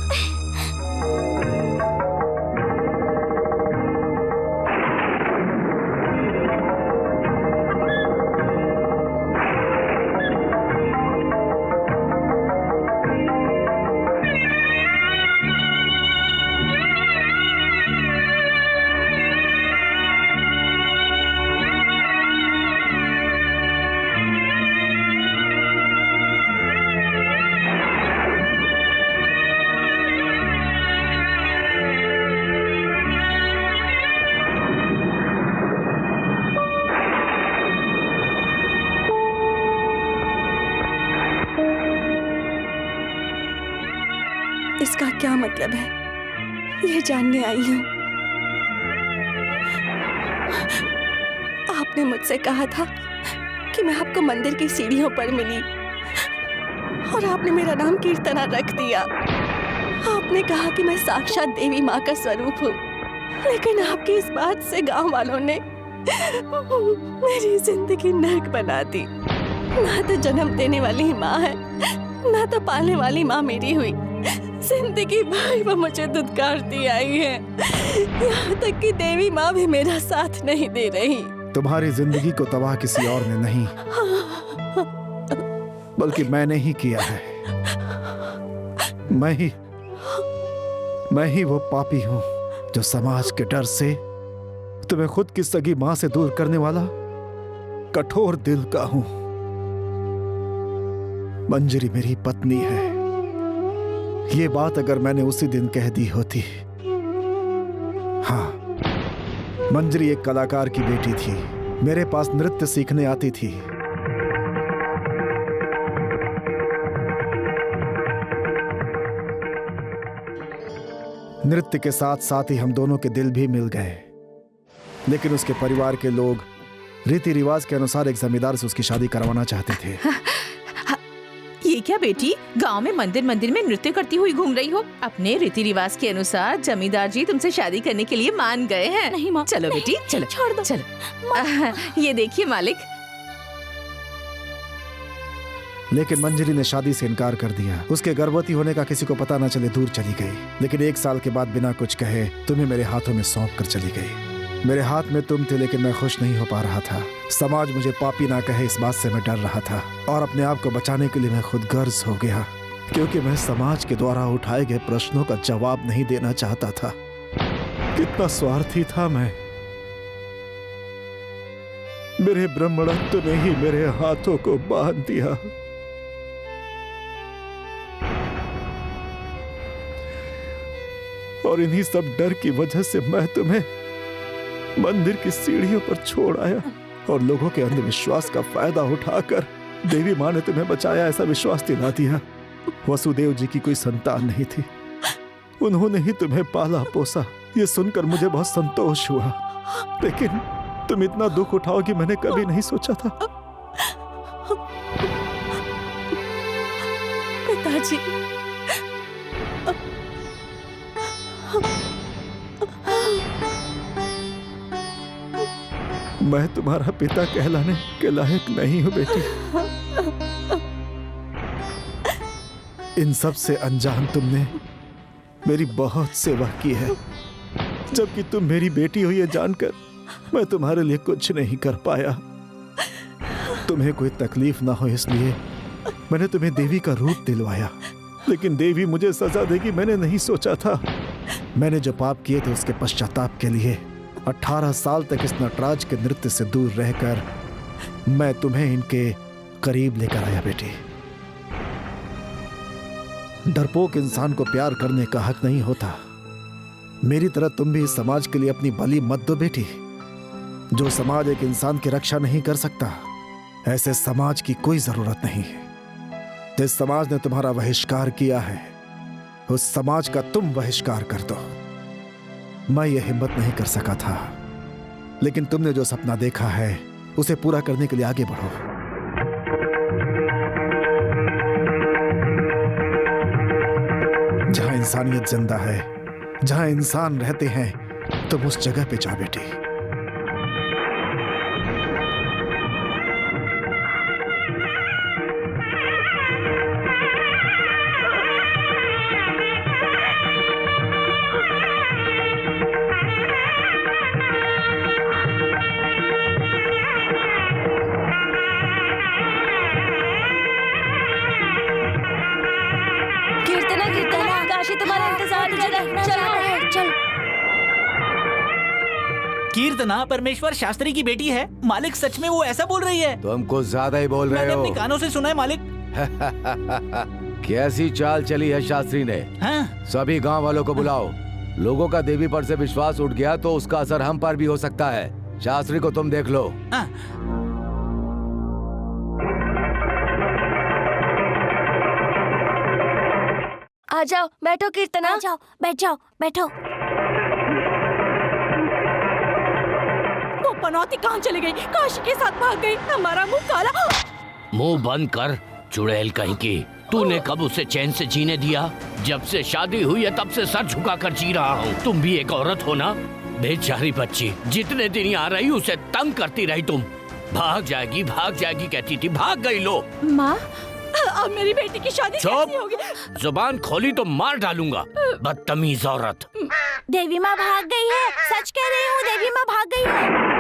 क्या मतलब है ये जानने आई हूँ। आपने मुझसे कहा था कि मैं आपको मंदिर की सीढ़ियों पर मिली और आपने मेरा नाम कीर्तना रख दिया। आपने कहा कि मैं साक्षात देवी माँ का स्वरूप हूँ, लेकिन आपकी इस बात से गांव वालों ने मेरी जिंदगी नर्क बना दी। ना तो जन्म देने वाली माँ है, ना तो पालने वाली माँ मेरी हुई। जिंदगी भर वो मुझे दुत्कारती आई है, यहाँ तक कि देवी माँ भी मेरा साथ नहीं दे रही। तुम्हारी जिंदगी को तबाह किसी और ने नहीं, बल्कि मैंने ही किया है। मैं ही वो पापी हूं जो समाज के डर से तुम्हें खुद की सगी मां से दूर करने वाला कठोर दिल का हूं। मंजरी मेरी पत्नी है। ये बात अगर मैंने उसी दिन कह दी होती। हाँ, मंजरी एक कलाकार की बेटी थी, मेरे पास नृत्य सीखने आती थी। नृत्य के साथ साथ ही हम दोनों के दिल भी मिल गए, लेकिन उसके परिवार के लोग रीति रिवाज के अनुसार एक जमींदार से उसकी शादी करवाना चाहते थे। ये क्या बेटी, गांव में मंदिर में नृत्य करती हुई घूम रही हो? अपने रीति रिवाज के अनुसार जमींदार जी तुमसे शादी करने के लिए मान गए हैं। नहीं माँ, चलो नहीं, बेटी चलो, छोड़ दो। चलो ये देखिए मालिक। लेकिन मंजरी ने शादी से इनकार कर दिया। उसके गर्भवती होने का किसी को पता न चले दूर चली गई, लेकिन 1 साल के बाद बिना कुछ कहे तुम्हें मेरे हाथों में सौंप कर चली गई। मेरे हाथ में तुम थे, लेकिन मैं खुश नहीं हो पा रहा था। समाज मुझे पापी ना कहे इस बात से मैं डर रहा था, और अपने आप को बचाने के लिए मैं खुद गर्ज हो गया, क्योंकि मैं समाज के द्वारा उठाए गए प्रश्नों का जवाब नहीं देना चाहता था। कितना स्वार्थी था मैं। मेरे ब्रह्मणत्व ने ही मेरे हाथों को बांध दिया। और इन्हीं सब डर की वजह से मैं तुम्हें मंदिर की सीढ़ियों पर छोड़ आया, और लोगों के अंधविश्वास का फायदा उठाकर देवी माँ ने तुम्हें बचाया, ऐसा विश्वास दिला दिया। वसुदेव जी की कोई संतान नहीं थी, उन्होंने ही तुम्हें पाला पोसा। ये सुनकर मुझे बहुत संतोष हुआ, लेकिन तुम इतना दुख उठाओगी मैंने कभी नहीं सोचा था। पिताजी, मैं तुम्हारा पिता कहलाने के लायक नहीं हूं बेटी। इन सब से अनजान तुमने मेरी बहुत सेवा की है, जबकि तुम मेरी बेटी हो ये जानकर मैं तुम्हारे लिए कुछ नहीं कर पाया। तुम्हें कोई तकलीफ ना हो इसलिए मैंने तुम्हें देवी का रूप दिलवाया, लेकिन देवी मुझे सजा देगी मैंने नहीं सोचा था। मैंने जो पाप किए थे उसके पश्चाताप के लिए 18 साल तक इस नटराज के नृत्य से दूर रहकर मैं तुम्हें इनके करीब लेकर आया बेटी। डरपोक इंसान को प्यार करने का हक नहीं होता। मेरी तरह तुम भी इस समाज के लिए अपनी बलि मत दो बेटी। जो समाज एक इंसान की रक्षा नहीं कर सकता, ऐसे समाज की कोई जरूरत नहीं। जिस समाज ने तुम्हारा बहिष्कार किया है, उस समाज का तुम बहिष्कार कर दो। मैं ये हिम्मत नहीं कर सका था, लेकिन तुमने जो सपना देखा है उसे पूरा करने के लिए आगे बढ़ो। जहां इंसानियत जिंदा है, जहां इंसान रहते हैं, तुम उस जगह पे जाओ बेटी। कीर्तना परमेश्वर शास्त्री की बेटी है। मालिक सच में वो ऐसा बोल रही है? तुम कुछ ज्यादा ही बोल रहे मैंने हो। अपने कानों से सुना है मालिक। कैसी चाल चली है शास्त्री ने। हाँ? सभी गांव वालों को बुलाओ। लोगों का देवी पर से विश्वास उठ गया तो उसका असर हम पर भी हो सकता है। शास्त्री को तुम देख लो। हाँ। आज जाओ, बैठो कीर्तना। आ जाओ, बैठ जाओ, बैठो। वो पनौती कहाँ चली गई? काशी के साथ भाग गई। हमारा मुंह काला। मुंह बंद कर चुड़ैल कहीं की। तूने कब उसे चैन से जीने दिया? जब से शादी हुई है तब से सर झुका कर जी रहा हूँ। तुम भी एक औरत हो ना? बेचारी बच्ची जितने दिन यहाँ रही उसे तंग करती रही तुम। भाग जाएगी कहती थी, भाग गई। लो माँ, अब मेरी बेटी की शादी कैसी होगी? जुबान खोली तो मार डालूंगा, बदतमीज औरत। देवी माँ भाग गई है, सच कह रही हूँ, देवी माँ भाग गई है।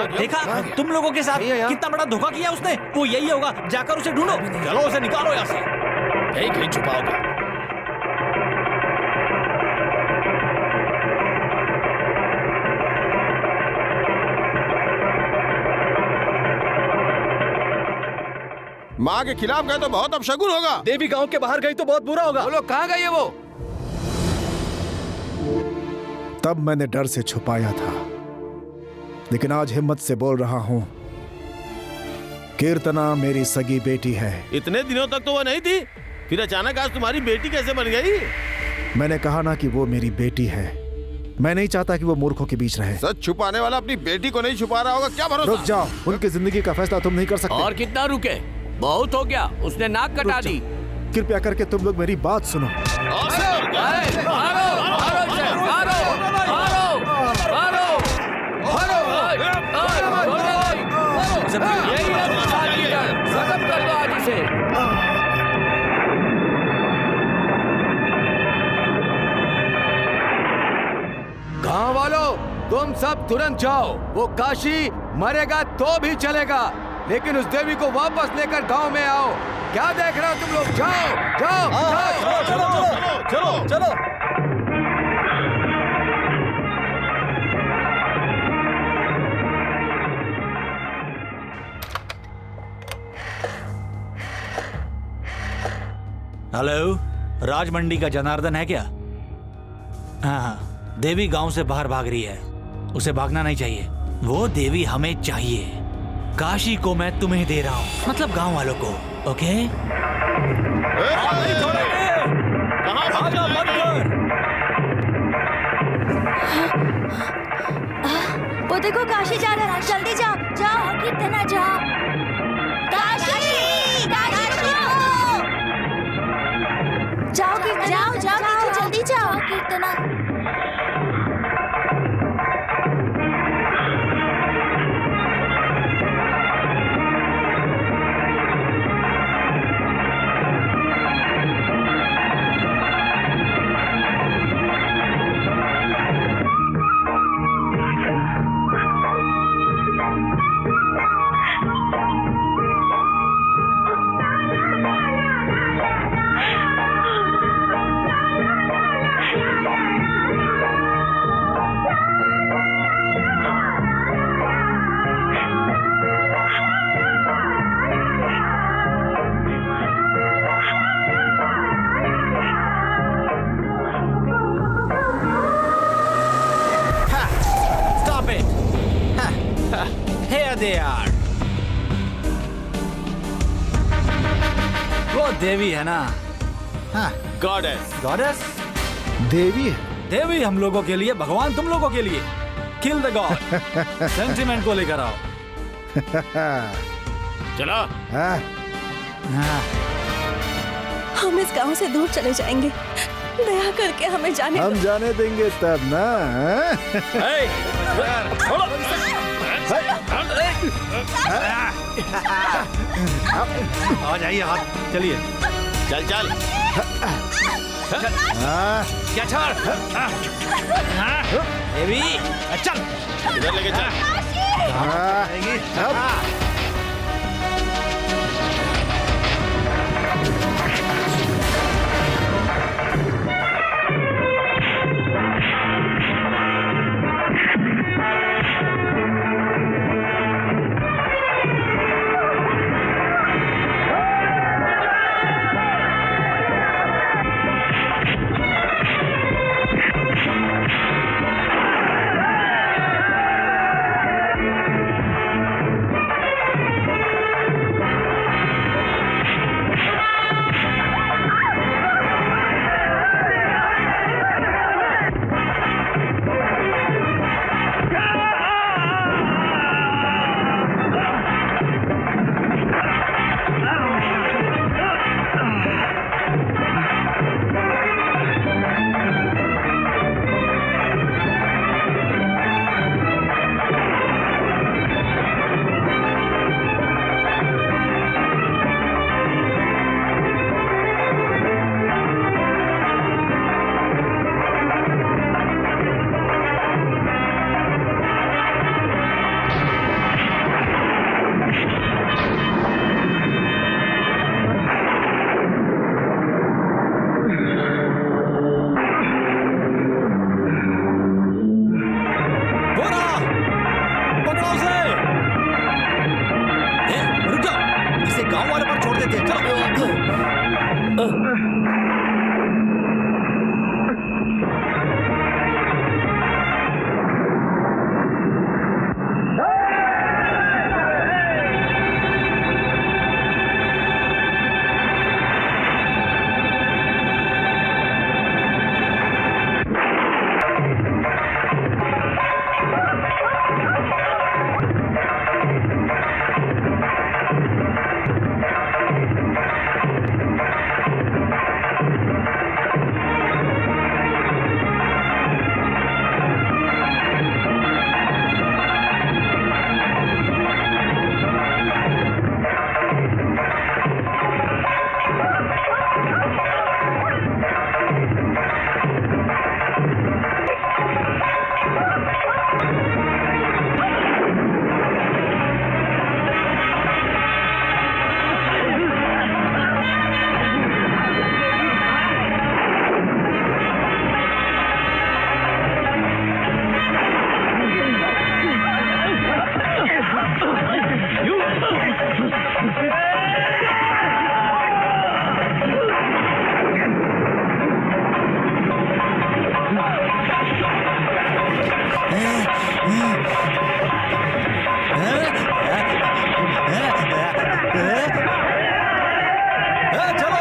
देखा तुम लोगों के साथ कितना बड़ा धोखा किया उसने। वो यही होगा, जाकर उसे ढूंढो। चलो उसे निकालो यहाँ से। कहीं कहीं छुपाओगे। माँ के खिलाफ गए तो बहुत अपशगुन होगा। देवी गांव के बाहर गई तो बहुत बुरा होगा। बोलो कहाँ गई है वो? तब मैंने डर से छुपाया था, लेकिन आज हिम्मत से बोल रहा हूं, कीर्तना मेरी सगी बेटी है। इतने दिनों तक तो वो नहीं थी, फिर अचानक आज तुम्हारी बेटी कैसे बन गई? मैंने कहा ना कि वो मेरी बेटी है। मैं नहीं चाहता कि वो मूर्खों के बीच रहे। सच छुपाने वाला अपनी बेटी को नहीं छुपा रहा होगा, क्या भरोसा? रुक जाओ, उनकी जिंदगी का फैसला तुम नहीं कर सकते। और कितना रुके? बहुत हो गया, उसने नाक कटा दी। कृपया करके तुम लोग मेरी बात सुनो। गांव वालों, तुम सब तुरंत जाओ। वो काशी मरेगा तो भी चलेगा, लेकिन उस देवी को वापस लेकर गांव में आओ। क्या देख रहे हो तुम लोग? जाओ जाओ, जाओ। चलो चलो। हेलो, राज मंडी का जनार्दन है क्या? हाँ, देवी गांव से बाहर भाग रही है। उसे भागना नहीं चाहिए। वो देवी हमें चाहिए। काशी को मैं तुम्हें दे रहा हूँ, मतलब गांव वालों को। ओके? वो देखो काशी जा रहा है, जल्दी जाओ जाओ। कीर्तना जाओ। काशी जाओ जाओ जाओ, जल्दी जाओ कीर्तना। वो देवी है ना? हाँ, गॉडेस। गॉडेस? देवी है? देवी हम लोगों के लिए, भगवान तुम लोगों के लिए। Kill the God. सेंटिमेंट को लेकर आओ। चलो। हाँ। हम इस गांव से दूर चले जाएंगे। दया करके हमें जाने हम दो। जाने देंगे तब ना। आ जाइए आप, चलिए। चल चल। क्या छोड़? देवी चल, इधर लेके चल। चलो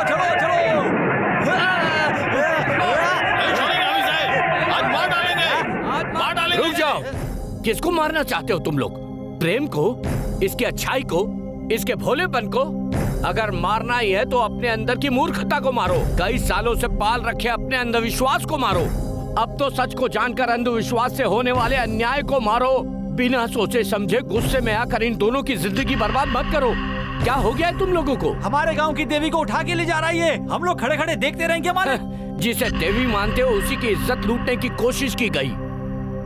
चलो चलो। आज मार डालेंगे। रुक जाओ। किसको मारना चाहते हो तुम लोग? प्रेम को, इसकी अच्छाई को, इसके भोलेपन को? अगर मारना ही है तो अपने अंदर की मूर्खता को मारो। कई सालों से पाल रखे अपने अंधविश्वास को मारो। अब तो सच को जानकर अंधविश्वास से होने वाले अन्याय को मारो। बिना सोचे समझे गुस्से में आकर इन दोनों की जिंदगी बर्बाद मत करो। क्या हो गया है तुम लोगों को? हमारे गांव की देवी को उठा के ले जा रही है, हम लोग खड़े खड़े देखते रहेंगे। हमारे जिसे देवी मानते हो उसी की इज्जत लूटने की कोशिश की गई।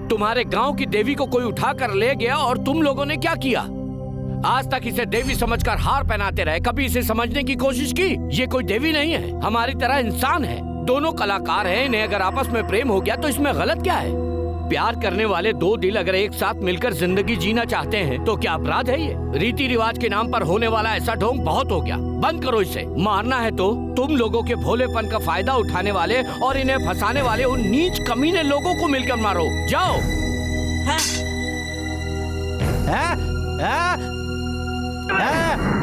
तुम्हारे गांव की देवी को कोई उठा कर ले गया और तुम लोगों ने क्या किया? आज तक इसे देवी समझकर हार पहनाते रहे। कभी इसे समझने की कोशिश की? ये कोई देवी नहीं है, हमारी तरह इंसान है। दोनों कलाकार हैं, इन्हें अगर आपस में प्रेम हो गया तो इसमें गलत क्या है? प्यार करने वाले दो दिल अगर एक साथ मिलकर जिंदगी जीना चाहते हैं तो क्या अपराध है ये? रीति रिवाज के नाम पर होने वाला ऐसा ढोंग बहुत हो गया। बंद करो इसे। मारना है तो तुम लोगों के भोलेपन का फायदा उठाने वाले और इन्हें फंसाने वाले उन नीच कमीने लोगों को मिलकर मारो। जाओ। हैं? हैं? हैं? हैं?